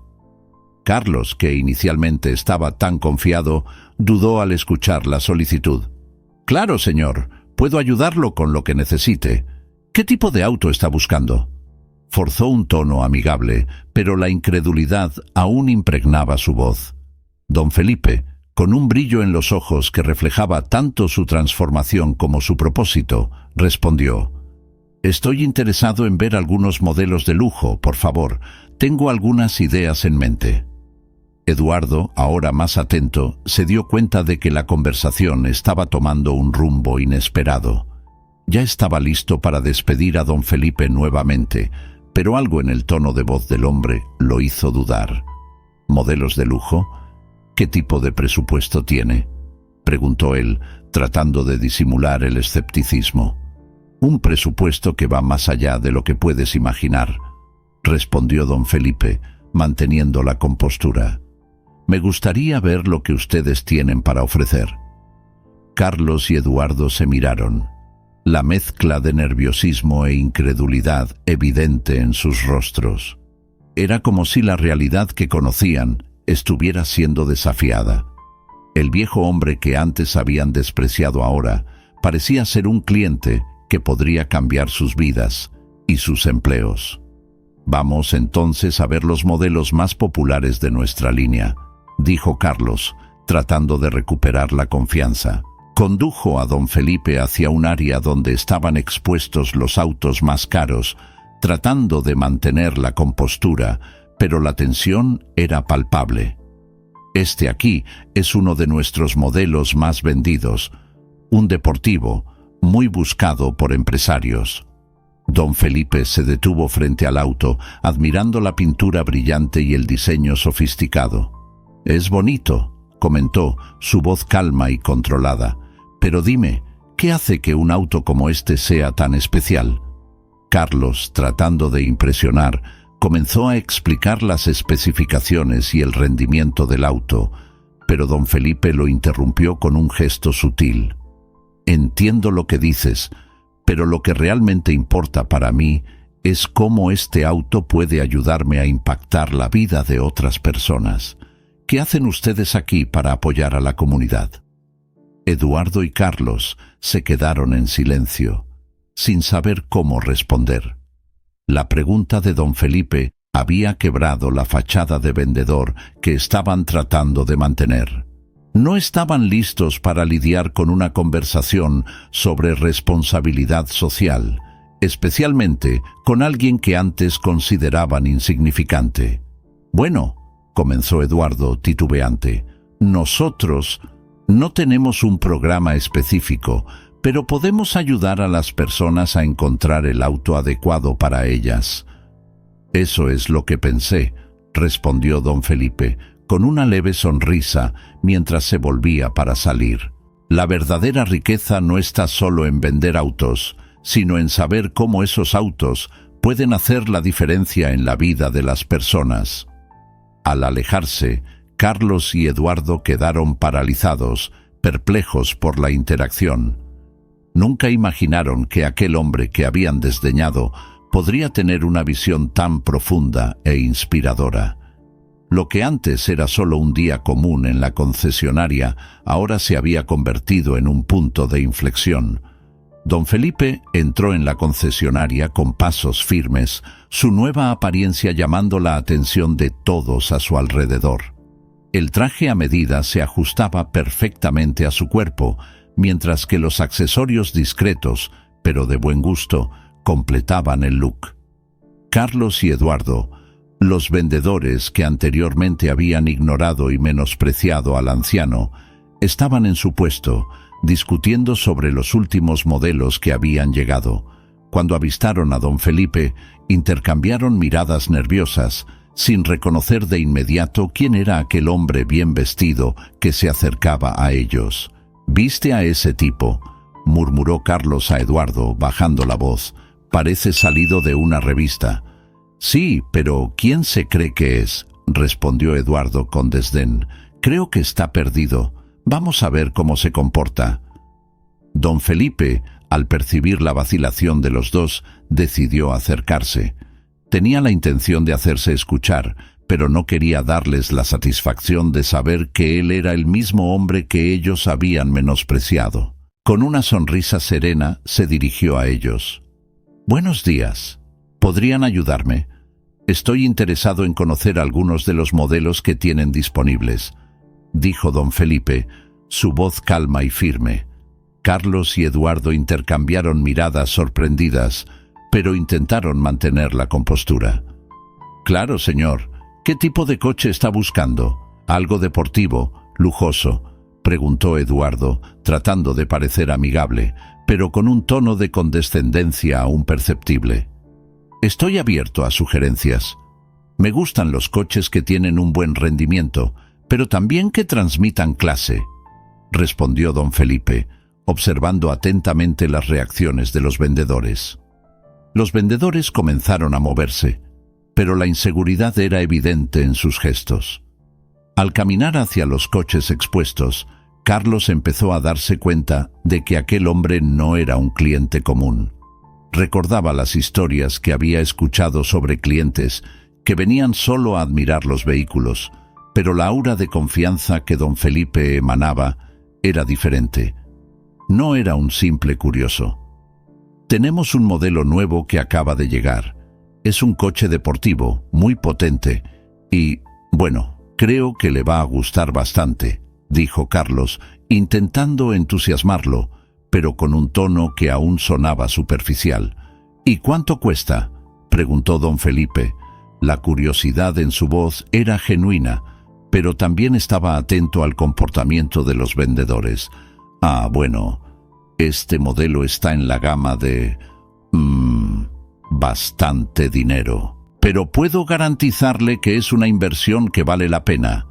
Carlos, que inicialmente estaba tan confiado, dudó al escuchar la solicitud. «Claro, señor, puedo ayudarlo con lo que necesite. ¿Qué tipo de auto está buscando?». Forzó un tono amigable, pero la incredulidad aún impregnaba su voz. Don Felipe, con un brillo en los ojos que reflejaba tanto su transformación como su propósito, respondió: «Estoy interesado en ver algunos modelos de lujo, por favor. Tengo algunas ideas en mente». Eduardo, ahora más atento, se dio cuenta de que la conversación estaba tomando un rumbo inesperado. Ya estaba listo para despedir a don Felipe nuevamente, pero algo en el tono de voz del hombre lo hizo dudar. «¿Modelos de lujo? ¿Qué tipo de presupuesto tiene?», preguntó él, tratando de disimular el escepticismo. «Un presupuesto que va más allá de lo que puedes imaginar», respondió don Felipe, manteniendo la compostura. «Me gustaría ver lo que ustedes tienen para ofrecer». Carlos y Eduardo se miraron, la mezcla de nerviosismo e incredulidad evidente en sus rostros. Era como si la realidad que conocían estuviera siendo desafiada. El viejo hombre que antes habían despreciado ahora parecía ser un cliente que podría cambiar sus vidas y sus empleos. «Vamos entonces a ver los modelos más populares de nuestra línea», dijo Carlos, tratando de recuperar la confianza. Condujo a don Felipe hacia un área donde estaban expuestos los autos más caros, tratando de mantener la compostura, pero la tensión era palpable. «Este aquí es uno de nuestros modelos más vendidos, un deportivo muy buscado por empresarios». Don Felipe se detuvo frente al auto, admirando la pintura brillante y el diseño sofisticado. «Es bonito», comentó, su voz calma y controlada. «Pero dime, ¿qué hace que un auto como este sea tan especial?». Carlos, tratando de impresionar, comenzó a explicar las especificaciones y el rendimiento del auto, pero don Felipe lo interrumpió con un gesto sutil. «Entiendo lo que dices, pero lo que realmente importa para mí es cómo este auto puede ayudarme a impactar la vida de otras personas. ¿Qué hacen ustedes aquí para apoyar a la comunidad?». Eduardo y Carlos se quedaron en silencio, sin saber cómo responder. La pregunta de don Felipe había quebrado la fachada de vendedor que estaban tratando de mantener. No estaban listos para lidiar con una conversación sobre responsabilidad social, especialmente con alguien que antes consideraban insignificante. «Bueno», comenzó Eduardo titubeante, «nosotros no tenemos un programa específico, pero podemos ayudar a las personas a encontrar el auto adecuado para ellas». «Eso es lo que pensé», respondió don Felipe, con una leve sonrisa mientras se volvía para salir. «La verdadera riqueza no está solo en vender autos, sino en saber cómo esos autos pueden hacer la diferencia en la vida de las personas». Al alejarse, Carlos y Eduardo quedaron paralizados, perplejos por la interacción. Nunca imaginaron que aquel hombre que habían desdeñado podría tener una visión tan profunda e inspiradora. Lo que antes era solo un día común en la concesionaria, ahora se había convertido en un punto de inflexión. Don Felipe entró en la concesionaria con pasos firmes, su nueva apariencia llamando la atención de todos a su alrededor. El traje a medida se ajustaba perfectamente a su cuerpo, mientras que los accesorios discretos, pero de buen gusto, completaban el look. Carlos y Eduardo, los vendedores que anteriormente habían ignorado y menospreciado al anciano, estaban en su puesto, discutiendo sobre los últimos modelos que habían llegado. Cuando avistaron a don Felipe, intercambiaron miradas nerviosas, sin reconocer de inmediato quién era aquel hombre bien vestido que se acercaba a ellos. «¿Viste a ese tipo?», murmuró Carlos a Eduardo, bajando la voz. «Parece salido de una revista». «Sí, pero ¿quién se cree que es?», respondió Eduardo con desdén. «Creo que está perdido. Vamos a ver cómo se comporta». Don Felipe, al percibir la vacilación de los dos, decidió acercarse. Tenía la intención de hacerse escuchar, pero no quería darles la satisfacción de saber que él era el mismo hombre que ellos habían menospreciado. Con una sonrisa serena se dirigió a ellos. «Buenos días. ¿Podrían ayudarme? Estoy interesado en conocer algunos de los modelos que tienen disponibles», dijo don Felipe, su voz calma y firme. Carlos y Eduardo intercambiaron miradas sorprendidas, pero intentaron mantener la compostura. «Claro, señor. ¿Qué tipo de coche está buscando? ¿Algo deportivo, lujoso?», preguntó Eduardo, tratando de parecer amigable, pero con un tono de condescendencia aún perceptible. «Estoy abierto a sugerencias. Me gustan los coches que tienen un buen rendimiento, pero también que transmitan clase», respondió don Felipe, observando atentamente las reacciones de los vendedores. Los vendedores comenzaron a moverse, pero la inseguridad era evidente en sus gestos. Al caminar hacia los coches expuestos, Carlos empezó a darse cuenta de que aquel hombre no era un cliente común. Recordaba las historias que había escuchado sobre clientes que venían solo a admirar los vehículos, pero la aura de confianza que don Felipe emanaba era diferente. No era un simple curioso. «Tenemos un modelo nuevo que acaba de llegar. Es un coche deportivo, muy potente, y, bueno, creo que le va a gustar bastante», dijo Carlos, intentando entusiasmarlo, pero con un tono que aún sonaba superficial. «¿Y cuánto cuesta?», preguntó don Felipe. La curiosidad en su voz era genuina, pero también estaba atento al comportamiento de los vendedores. «Ah, bueno, este modelo está en la gama de... bastante dinero. Pero puedo garantizarle que es una inversión que vale la pena»,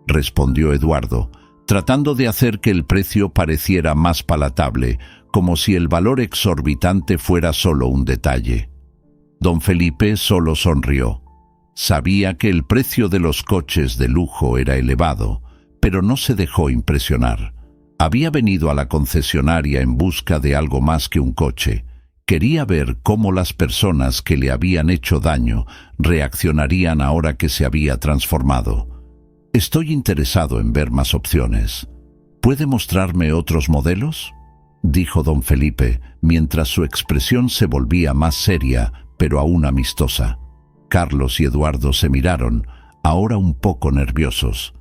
respondió Eduardo, tratando de hacer que el precio pareciera más palatable, como si el valor exorbitante fuera solo un detalle. Don Felipe solo sonrió. Sabía que el precio de los coches de lujo era elevado, pero no se dejó impresionar. Había venido a la concesionaria en busca de algo más que un coche. Quería ver cómo las personas que le habían hecho daño reaccionarían ahora que se había transformado. «Estoy interesado en ver más opciones. ¿Puede mostrarme otros modelos?», dijo don Felipe, mientras su expresión se volvía más seria, pero aún amistosa. Carlos y Eduardo se miraron, ahora un poco nerviosos.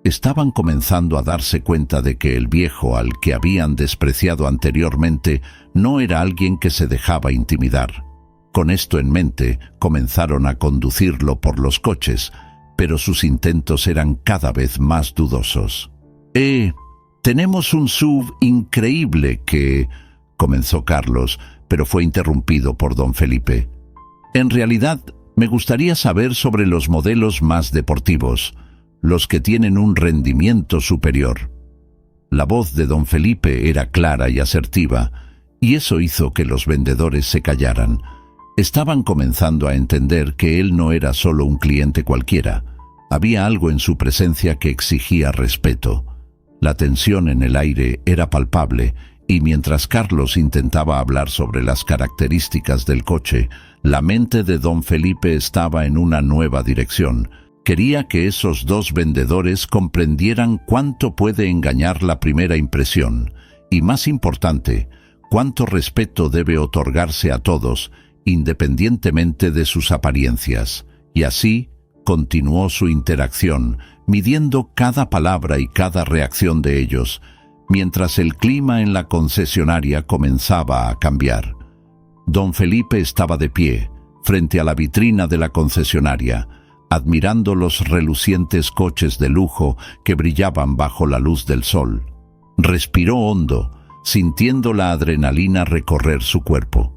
Estaban comenzando a darse cuenta de que el viejo al que habían despreciado anteriormente no era alguien que se dejaba intimidar. Con esto en mente, comenzaron a conducirlo por los coches, pero sus intentos eran cada vez más dudosos. Tenemos un SUV increíble que...», comenzó Carlos, pero fue interrumpido por don Felipe. «En realidad, me gustaría saber sobre los modelos más deportivos, los que tienen un rendimiento superior». La voz de don Felipe era clara y asertiva, y eso hizo que los vendedores se callaran. Estaban comenzando a entender que él no era solo un cliente cualquiera. Había algo en su presencia que exigía respeto. La tensión en el aire era palpable, y mientras Carlos intentaba hablar sobre las características del coche, la mente de don Felipe estaba en una nueva dirección. Quería que esos dos vendedores comprendieran cuánto puede engañar la primera impresión, y más importante, cuánto respeto debe otorgarse a todos, independientemente de sus apariencias. Y así continuó su interacción, midiendo cada palabra y cada reacción de ellos, mientras el clima en la concesionaria comenzaba a cambiar. Don Felipe estaba de pie, frente a la vitrina de la concesionaria, admirando los relucientes coches de lujo que brillaban bajo la luz del sol. Respiró hondo, sintiendo la adrenalina recorrer su cuerpo.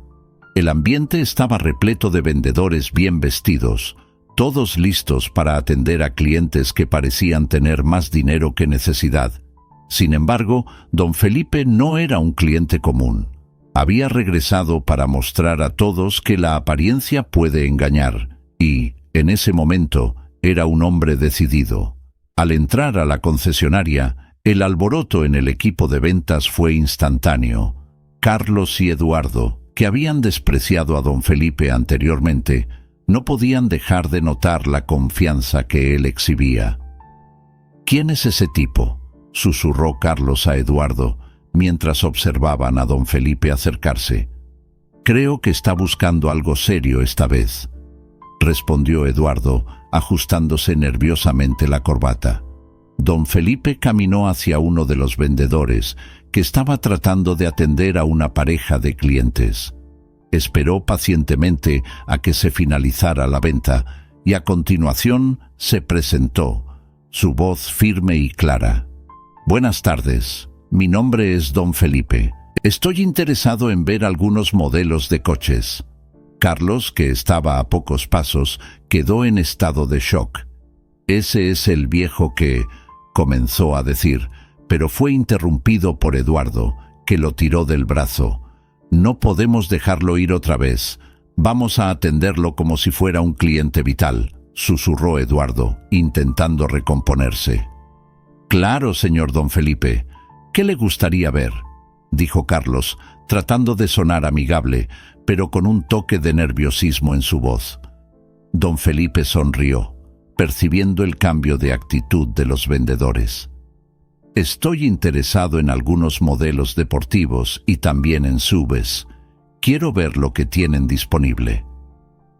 El ambiente estaba repleto de vendedores bien vestidos, todos listos para atender a clientes que parecían tener más dinero que necesidad. Sin embargo, don Felipe no era un cliente común. Había regresado para mostrar a todos que la apariencia puede engañar, y, en ese momento, era un hombre decidido. Al entrar a la concesionaria, el alboroto en el equipo de ventas fue instantáneo. Carlos y Eduardo, que habían despreciado a don Felipe anteriormente, no podían dejar de notar la confianza que él exhibía. «¿Quién es ese tipo?», susurró Carlos a Eduardo, mientras observaban a don Felipe acercarse. «Creo que está buscando algo serio esta vez», respondió Eduardo, ajustándose nerviosamente la corbata. Don Felipe caminó hacia uno de los vendedores, que estaba tratando de atender a una pareja de clientes. Esperó pacientemente a que se finalizara la venta y a continuación se presentó, su voz firme y clara. «Buenas tardes, mi nombre es don Felipe. Estoy interesado en ver algunos modelos de coches». Carlos, que estaba a pocos pasos, quedó en estado de shock. «Ese es el viejo que…», comenzó a decir, pero fue interrumpido por Eduardo, que lo tiró del brazo. «No podemos dejarlo ir otra vez. Vamos a atenderlo como si fuera un cliente vital», susurró Eduardo, intentando recomponerse. «Claro, señor don Felipe. ¿Qué le gustaría ver?», dijo Carlos, tratando de sonar amigable, pero con un toque de nerviosismo en su voz. Don Felipe sonrió, percibiendo el cambio de actitud de los vendedores. «Estoy interesado en algunos modelos deportivos y también en SUVs. Quiero ver lo que tienen disponible».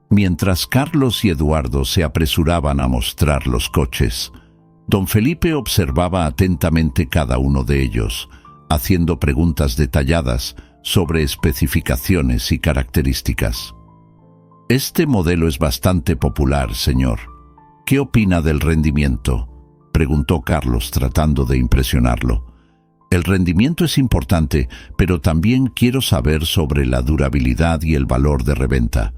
Mientras Carlos y Eduardo se apresuraban a mostrar los coches, don Felipe observaba atentamente cada uno de ellos, haciendo preguntas detalladas sobre especificaciones y características. «Este modelo es bastante popular, señor. ¿Qué opina del rendimiento?», preguntó Carlos, tratando de impresionarlo. «El rendimiento es importante, pero también quiero saber sobre la durabilidad y el valor de reventa.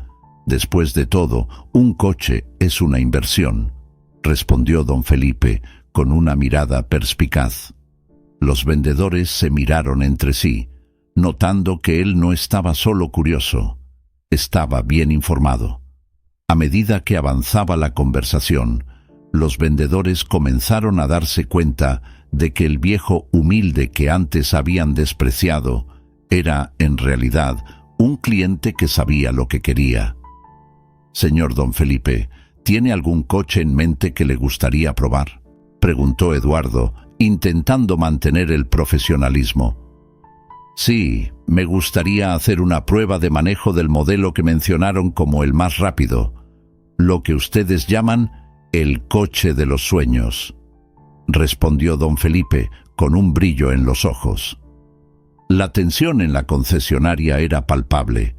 Después de todo, un coche es una inversión», respondió don Felipe con una mirada perspicaz. Los vendedores se miraron entre sí, notando que él no estaba solo curioso, estaba bien informado. A medida que avanzaba la conversación, los vendedores comenzaron a darse cuenta de que el viejo humilde que antes habían despreciado era, en realidad, un cliente que sabía lo que quería. «Señor don Felipe, ¿tiene algún coche en mente que le gustaría probar?», preguntó Eduardo, intentando mantener el profesionalismo. «Sí, me gustaría hacer una prueba de manejo del modelo que mencionaron como el más rápido, lo que ustedes llaman el coche de los sueños», respondió don Felipe con un brillo en los ojos. La tensión en la concesionaria era palpable.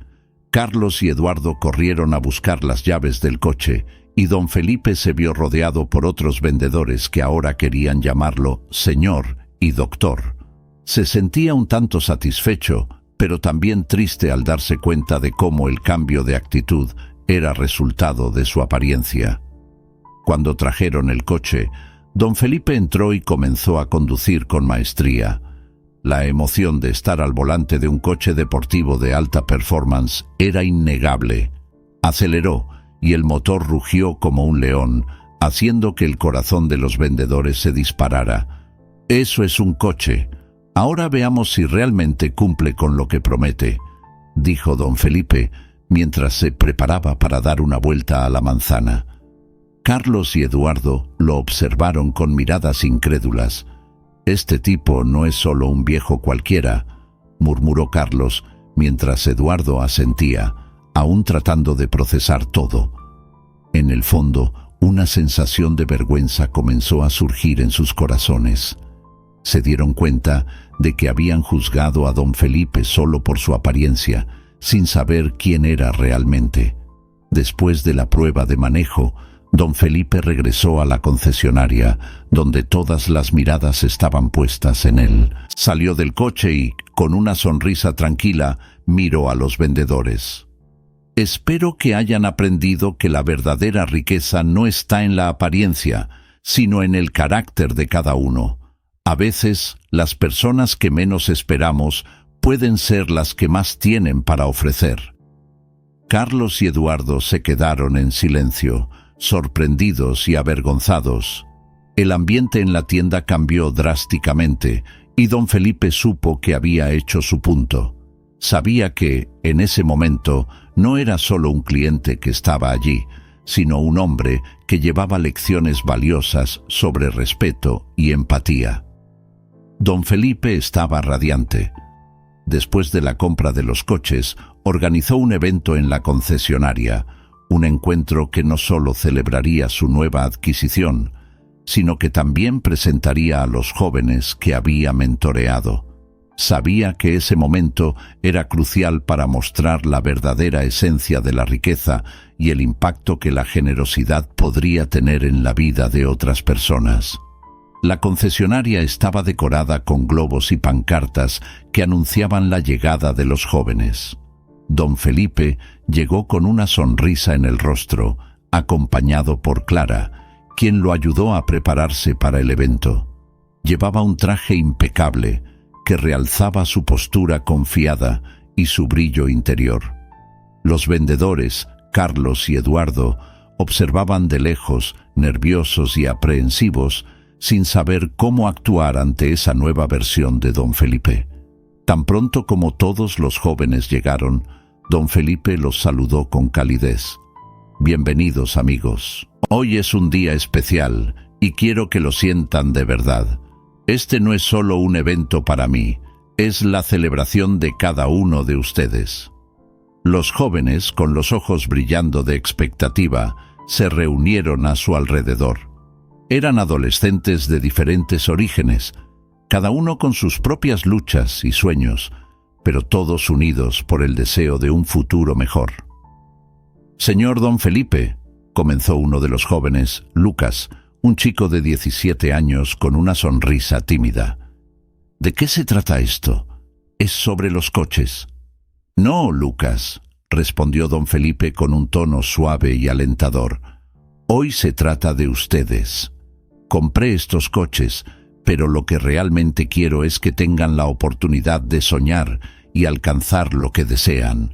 Carlos y Eduardo corrieron a buscar las llaves del coche y don Felipe se vio rodeado por otros vendedores que ahora querían llamarlo señor y doctor. Se sentía un tanto satisfecho, pero también triste al darse cuenta de cómo el cambio de actitud era resultado de su apariencia. Cuando trajeron el coche, don Felipe entró y comenzó a conducir con maestría. La emoción de estar al volante de un coche deportivo de alta performance era innegable. Aceleró y el motor rugió como un león, haciendo que el corazón de los vendedores se disparara. «Eso es un coche. Ahora veamos si realmente cumple con lo que promete», dijo don Felipe, mientras se preparaba para dar una vuelta a la manzana. Carlos y Eduardo lo observaron con miradas incrédulas. «Este tipo no es solo un viejo cualquiera», murmuró Carlos, mientras Eduardo asentía, aún tratando de procesar todo. En el fondo, una sensación de vergüenza comenzó a surgir en sus corazones. Se dieron cuenta de que habían juzgado a don Felipe solo por su apariencia, sin saber quién era realmente. Después de la prueba de manejo, don Felipe regresó a la concesionaria, donde todas las miradas estaban puestas en él. Salió del coche y, con una sonrisa tranquila, miró a los vendedores. Espero que hayan aprendido que la verdadera riqueza no está en la apariencia, sino en el carácter de cada uno. A veces, las personas que menos esperamos pueden ser las que más tienen para ofrecer. Carlos y Eduardo se quedaron en silencio, sorprendidos y avergonzados. El ambiente en la tienda cambió drásticamente y don Felipe supo que había hecho su punto. Sabía que, en ese momento, no era solo un cliente que estaba allí, sino un hombre que llevaba lecciones valiosas sobre respeto y empatía. Don Felipe estaba radiante. Después de la compra de los coches, organizó un evento en la concesionaria, un encuentro que no solo celebraría su nueva adquisición, sino que también presentaría a los jóvenes que había mentoreado. Sabía que ese momento era crucial para mostrar la verdadera esencia de la riqueza y el impacto que la generosidad podría tener en la vida de otras personas. La concesionaria estaba decorada con globos y pancartas que anunciaban la llegada de los jóvenes. Don Felipe llegó con una sonrisa en el rostro, acompañado por Clara, quien lo ayudó a prepararse para el evento. Llevaba un traje impecable que realzaba su postura confiada y su brillo interior. Los vendedores, Carlos y Eduardo, observaban de lejos, nerviosos y aprensivos, sin saber cómo actuar ante esa nueva versión de don Felipe. Tan pronto como todos los jóvenes llegaron, don Felipe los saludó con calidez. Bienvenidos, amigos. Hoy es un día especial y quiero que lo sientan de verdad. Este no es solo un evento para mí, es la celebración de cada uno de ustedes. Los jóvenes, con los ojos brillando de expectativa, se reunieron a su alrededor. Eran adolescentes de diferentes orígenes, cada uno con sus propias luchas y sueños, pero todos unidos por el deseo de un futuro mejor. Señor don Felipe, comenzó uno de los jóvenes, Lucas, un chico de 17 años con una sonrisa tímida. ¿De qué se trata esto? ¿Es sobre los coches? No, Lucas, respondió don Felipe con un tono suave y alentador. Hoy se trata de ustedes. Compré estos coches, pero lo que realmente quiero es que tengan la oportunidad de soñar y alcanzar lo que desean.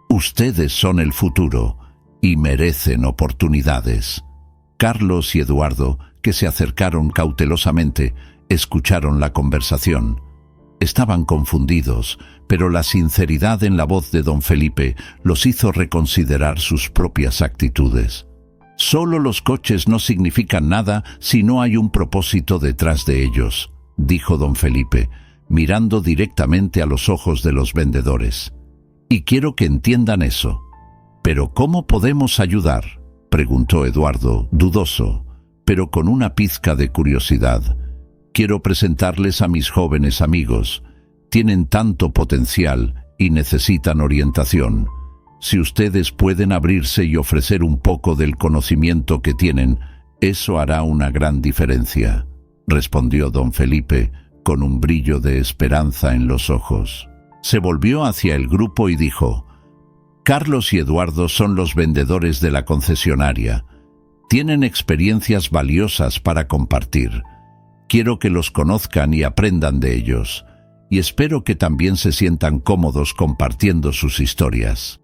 Ustedes son el futuro y merecen oportunidades. Carlos y Eduardo, que se acercaron cautelosamente, escucharon la conversación. Estaban confundidos, pero la sinceridad en la voz de don Felipe los hizo reconsiderar sus propias actitudes. Solo los coches no significan nada si no hay un propósito detrás de ellos, dijo don Felipe, mirando directamente a los ojos de los vendedores. Y quiero que entiendan eso. ¿Pero cómo podemos ayudar?, preguntó Eduardo, dudoso, pero con una pizca de curiosidad. Quiero presentarles a mis jóvenes amigos. Tienen tanto potencial y necesitan orientación. Si ustedes pueden abrirse y ofrecer un poco del conocimiento que tienen, eso hará una gran diferencia, respondió don Felipe, con un brillo de esperanza en los ojos. Se volvió hacia el grupo y dijo: Carlos y Eduardo son los vendedores de la concesionaria. Tienen experiencias valiosas para compartir. Quiero que los conozcan y aprendan de ellos, y espero que también se sientan cómodos compartiendo sus historias.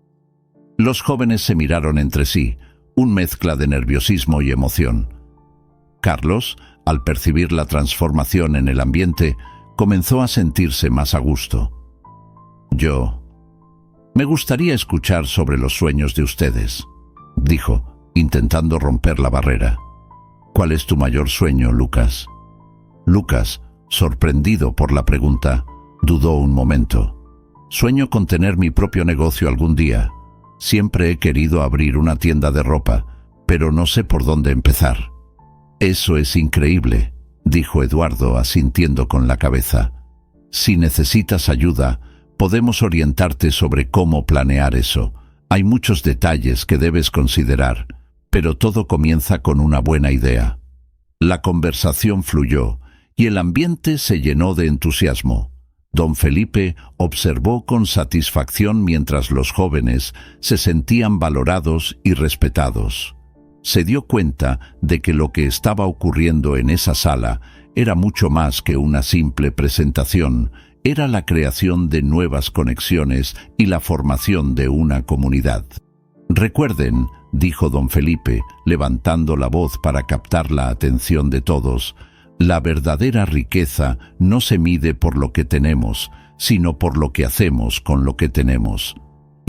Los jóvenes se miraron entre sí, una mezcla de nerviosismo y emoción. Carlos, al percibir la transformación en el ambiente, comenzó a sentirse más a gusto. Me gustaría escuchar sobre los sueños de ustedes, dijo, intentando romper la barrera. ¿Cuál es tu mayor sueño, Lucas? Lucas, sorprendido por la pregunta, dudó un momento. Sueño con tener mi propio negocio algún día. Siempre he querido abrir una tienda de ropa, pero no sé por dónde empezar. Eso es increíble, dijo Eduardo, asintiendo con la cabeza. Si necesitas ayuda, podemos orientarte sobre cómo planear eso. Hay muchos detalles que debes considerar, pero todo comienza con una buena idea. La conversación fluyó y el ambiente se llenó de entusiasmo. Don Felipe observó con satisfacción mientras los jóvenes se sentían valorados y respetados. Se dio cuenta de que lo que estaba ocurriendo en esa sala era mucho más que una simple presentación, era la creación de nuevas conexiones y la formación de una comunidad. «Recuerden», dijo don Felipe, levantando la voz para captar la atención de todos, «la verdadera riqueza no se mide por lo que tenemos, sino por lo que hacemos con lo que tenemos.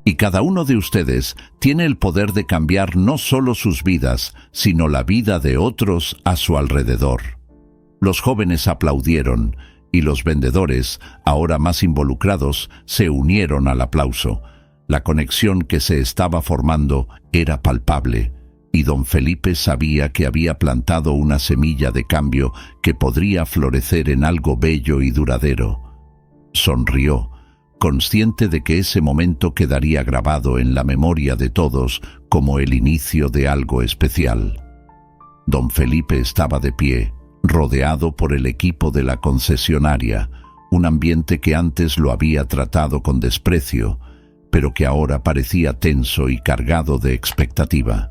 Y cada uno de ustedes tiene el poder de cambiar no solo sus vidas, sino la vida de otros a su alrededor». Los jóvenes aplaudieron, y los vendedores, ahora más involucrados, se unieron al aplauso. La conexión que se estaba formando era palpable, y don Felipe sabía que había plantado una semilla de cambio que podría florecer en algo bello y duradero. Sonrió, consciente de que ese momento quedaría grabado en la memoria de todos como el inicio de algo especial. Don Felipe estaba de pie, rodeado por el equipo de la concesionaria, un ambiente que antes lo había tratado con desprecio, pero que ahora parecía tenso y cargado de expectativa.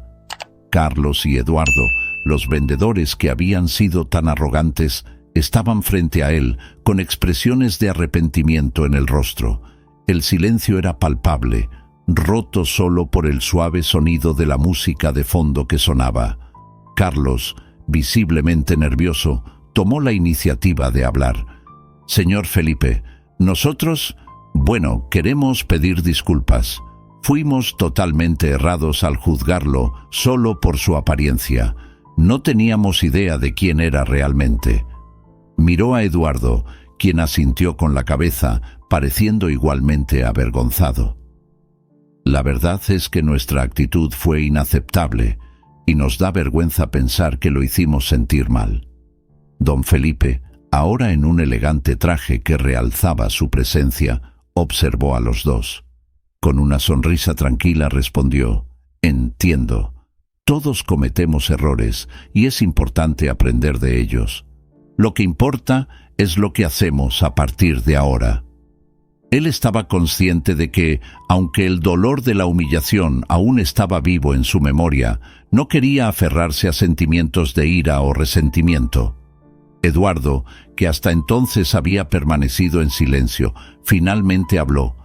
Carlos y Eduardo, los vendedores que habían sido tan arrogantes, estaban frente a él con expresiones de arrepentimiento en el rostro. El silencio era palpable, roto solo por el suave sonido de la música de fondo que sonaba. Carlos, visiblemente nervioso, tomó la iniciativa de hablar. «Señor Felipe, nosotros, queremos pedir disculpas. Fuimos totalmente errados al juzgarlo solo por su apariencia. No teníamos idea de quién era realmente». Miró a Eduardo, quien asintió con la cabeza, pareciendo igualmente avergonzado. «La verdad es que nuestra actitud fue inaceptable, y nos da vergüenza pensar que lo hicimos sentir mal». Don Felipe, ahora en un elegante traje que realzaba su presencia, observó a los dos. Con una sonrisa tranquila respondió: «Entiendo. Todos cometemos errores y es importante aprender de ellos. Lo que importa es lo que hacemos a partir de ahora». Él estaba consciente de que, aunque el dolor de la humillación aún estaba vivo en su memoria, no quería aferrarse a sentimientos de ira o resentimiento. Eduardo, que hasta entonces había permanecido en silencio, finalmente habló.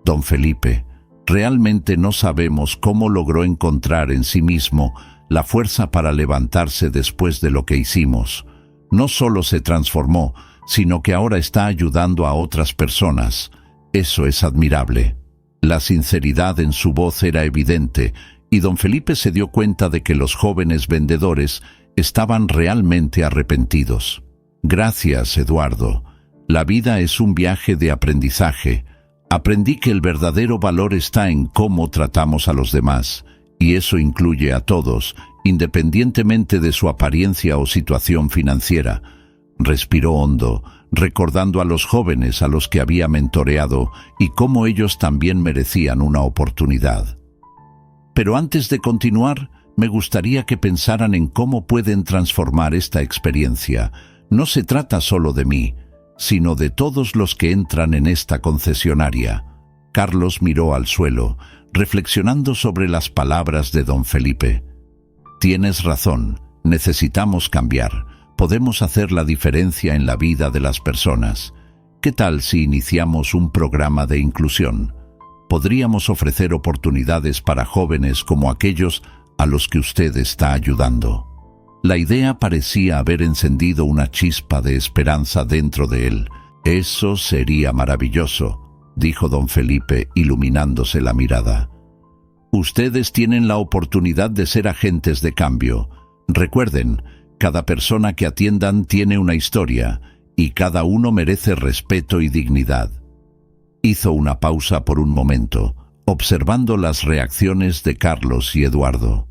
«Don Felipe, realmente no sabemos cómo logró encontrar en sí mismo la fuerza para levantarse después de lo que hicimos. No solo se transformó, sino que ahora está ayudando a otras personas. Eso es admirable». La sinceridad en su voz era evidente, y don Felipe se dio cuenta de que los jóvenes vendedores estaban realmente arrepentidos. «Gracias, Eduardo. La vida es un viaje de aprendizaje. Aprendí que el verdadero valor está en cómo tratamos a los demás, y eso incluye a todos, independientemente de su apariencia o situación financiera». Respiró hondo, recordando a los jóvenes a los que había mentoreado y cómo ellos también merecían una oportunidad. «Pero antes de continuar, me gustaría que pensaran en cómo pueden transformar esta experiencia. No se trata solo de mí, sino de todos los que entran en esta concesionaria». Carlos miró al suelo, reflexionando sobre las palabras de don Felipe. «Tienes razón, necesitamos cambiar. Podemos hacer la diferencia en la vida de las personas. ¿Qué tal si iniciamos un programa de inclusión? Podríamos ofrecer oportunidades para jóvenes como aquellos a los que usted está ayudando». La idea parecía haber encendido una chispa de esperanza dentro de él. «Eso sería maravilloso», dijo don Felipe, iluminándose la mirada. «Ustedes tienen la oportunidad de ser agentes de cambio. Recuerden, cada persona que atiendan tiene una historia, y cada uno merece respeto y dignidad». Hizo una pausa por un momento, observando las reacciones de Carlos y Eduardo.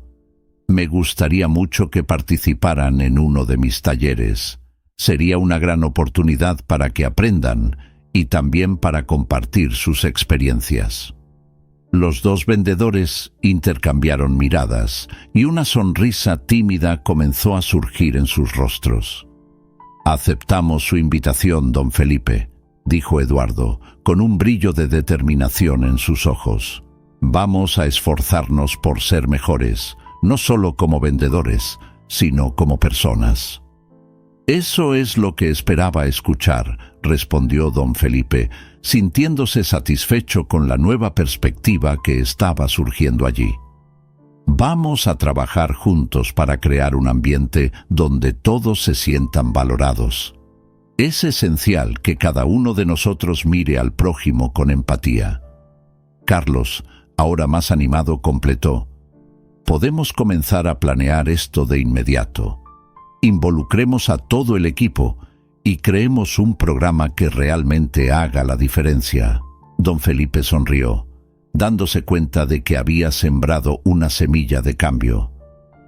«Me gustaría mucho que participaran en uno de mis talleres. Sería una gran oportunidad para que aprendan y también para compartir sus experiencias». Los dos vendedores intercambiaron miradas y una sonrisa tímida comenzó a surgir en sus rostros. «Aceptamos su invitación, don Felipe. dijo Eduardo, con un brillo de determinación en sus ojos. Vamos a esforzarnos por ser mejores, no solo como vendedores, sino como personas. Eso es lo que esperaba escuchar, respondió don Felipe, sintiéndose satisfecho con la nueva perspectiva que estaba surgiendo allí. Vamos a trabajar juntos para crear un ambiente donde todos se sientan valorados. Es esencial que cada uno de nosotros mire al prójimo con empatía. Carlos, ahora más animado, completó: podemos comenzar a planear esto de inmediato. Involucremos a todo el equipo y creemos un programa que realmente haga la diferencia. Don Felipe sonrió, dándose cuenta de que había sembrado una semilla de cambio.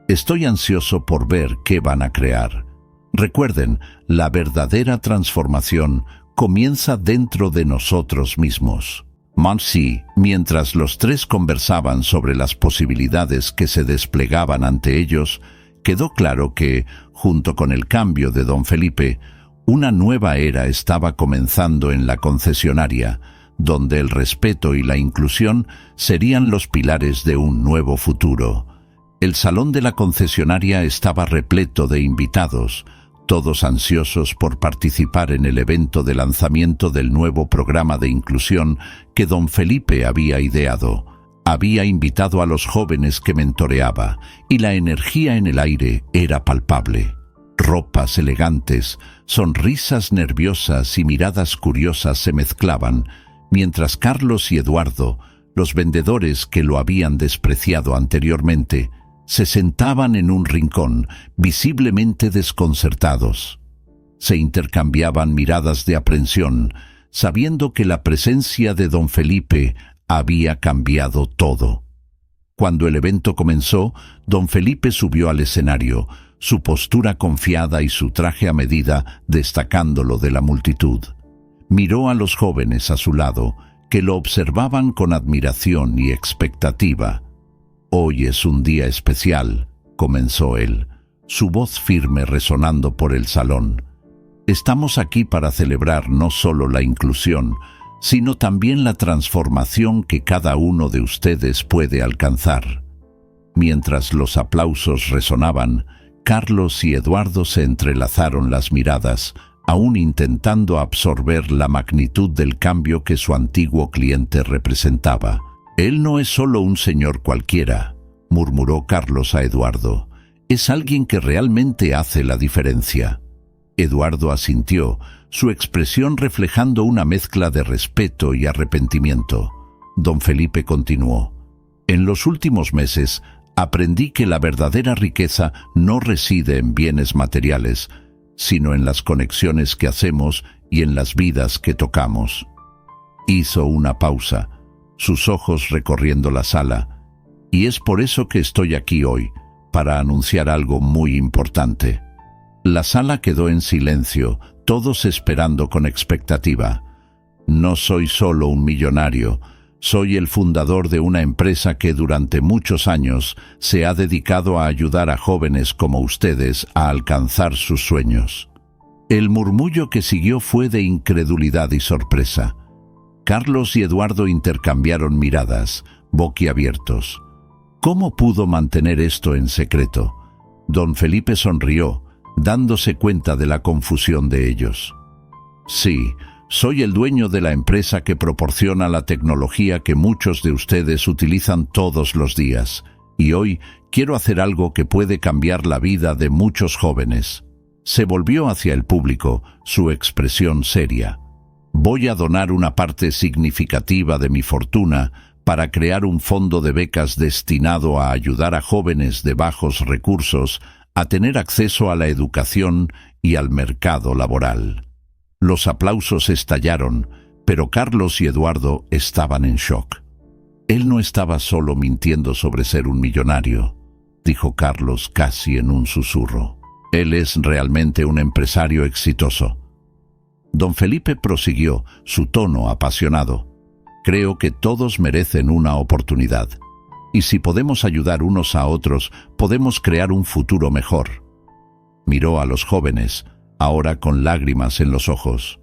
Estoy ansioso por ver qué van a crear. Recuerden, la verdadera transformación comienza dentro de nosotros mismos. Mansi, mientras los tres conversaban sobre las posibilidades que se desplegaban ante ellos, quedó claro que, junto con el cambio de don Felipe, una nueva era estaba comenzando en la concesionaria, donde el respeto y la inclusión serían los pilares de un nuevo futuro. El salón de la concesionaria estaba repleto de invitados, todos ansiosos por participar en el evento de lanzamiento del nuevo programa de inclusión que don Felipe había ideado. Había invitado a los jóvenes que mentoreaba, y la energía en el aire era palpable. Ropas elegantes, sonrisas nerviosas y miradas curiosas se mezclaban, mientras Carlos y Eduardo, los vendedores que lo habían despreciado anteriormente, se sentaban en un rincón, visiblemente desconcertados. Se intercambiaban miradas de aprensión, sabiendo que la presencia de don Felipe había cambiado todo. Cuando el evento comenzó, don Felipe subió al escenario, su postura confiada y su traje a medida destacándolo de la multitud. Miró a los jóvenes a su lado, que lo observaban con admiración y expectativa. «Hoy es un día especial», comenzó él, su voz firme resonando por el salón. «Estamos aquí para celebrar no solo la inclusión, sino también la transformación que cada uno de ustedes puede alcanzar». Mientras los aplausos resonaban, Carlos y Eduardo se entrelazaron las miradas, aún intentando absorber la magnitud del cambio que su antiguo cliente representaba. «Él no es solo un señor cualquiera», murmuró Carlos a Eduardo. «Es alguien que realmente hace la diferencia». Eduardo asintió, su expresión reflejando una mezcla de respeto y arrepentimiento. Don Felipe continuó: «En los últimos meses aprendí que la verdadera riqueza no reside en bienes materiales, sino en las conexiones que hacemos y en las vidas que tocamos». Hizo una pausa, sus ojos recorriendo la sala. «Y es por eso que estoy aquí hoy, para anunciar algo muy importante». La sala quedó en silencio, todos esperando con expectativa. «No soy solo un millonario, soy el fundador de una empresa que durante muchos años se ha dedicado a ayudar a jóvenes como ustedes a alcanzar sus sueños». El murmullo que siguió fue de incredulidad y sorpresa. Carlos y Eduardo intercambiaron miradas, boquiabiertos. ¿Cómo pudo mantener esto en secreto? Don Felipe sonrió, dándose cuenta de la confusión de ellos. «Sí, soy el dueño de la empresa que proporciona la tecnología que muchos de ustedes utilizan todos los días, y hoy quiero hacer algo que puede cambiar la vida de muchos jóvenes». Se volvió hacia el público, su expresión seria. «Voy a donar una parte significativa de mi fortuna para crear un fondo de becas destinado a ayudar a jóvenes de bajos recursos a tener acceso a la educación y al mercado laboral». Los aplausos estallaron, pero Carlos y Eduardo estaban en shock. «Él no estaba solo mintiendo sobre ser un millonario», dijo Carlos casi en un susurro. «Él es realmente un empresario exitoso». Don Felipe prosiguió, su tono apasionado. «Creo que todos merecen una oportunidad. Y si podemos ayudar unos a otros, podemos crear un futuro mejor». Miró a los jóvenes, ahora con lágrimas en los ojos.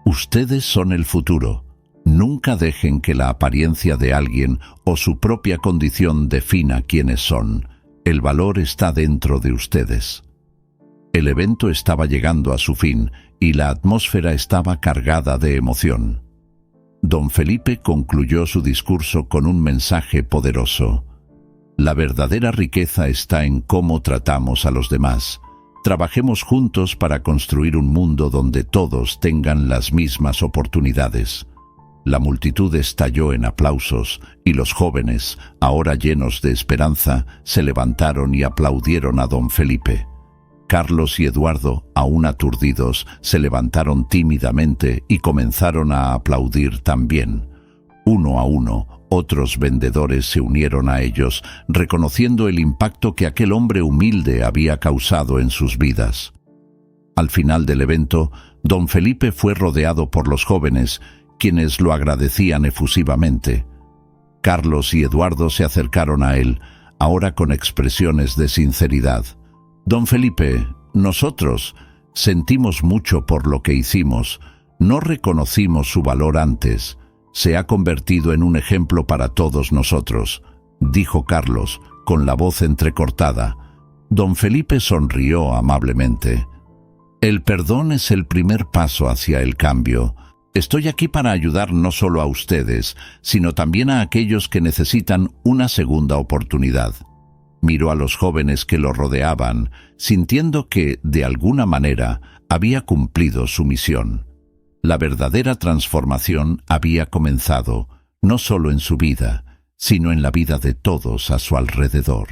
Ustedes son el futuro. Nunca dejen que la apariencia de alguien o su propia condición defina quiénes son. El valor está dentro de ustedes. El evento estaba llegando a su fin y la atmósfera estaba cargada de emoción. Don Felipe concluyó su discurso con un mensaje poderoso. La verdadera riqueza está en cómo tratamos a los demás. Trabajemos juntos para construir un mundo donde todos tengan las mismas oportunidades. La multitud estalló en aplausos y los jóvenes, ahora llenos de esperanza, se levantaron y aplaudieron a don Felipe. Carlos y Eduardo, aún aturdidos, se levantaron tímidamente y comenzaron a aplaudir también. Uno a uno, otros vendedores se unieron a ellos, reconociendo el impacto que aquel hombre humilde había causado en sus vidas. Al final del evento, don Felipe fue rodeado por los jóvenes, quienes lo agradecían efusivamente. Carlos y Eduardo se acercaron a él, ahora con expresiones de sinceridad. Don Felipe, nosotros sentimos mucho por lo que hicimos. No reconocimos su valor antes. Se ha convertido en un ejemplo para todos nosotros, dijo Carlos, con la voz entrecortada. Don Felipe sonrió amablemente. El perdón es el primer paso hacia el cambio. Estoy aquí para ayudar no solo a ustedes, sino también a aquellos que necesitan una segunda oportunidad. Miró a los jóvenes que lo rodeaban, sintiendo que, de alguna manera, había cumplido su misión. La verdadera transformación había comenzado, no solo en su vida, sino en la vida de todos a su alrededor.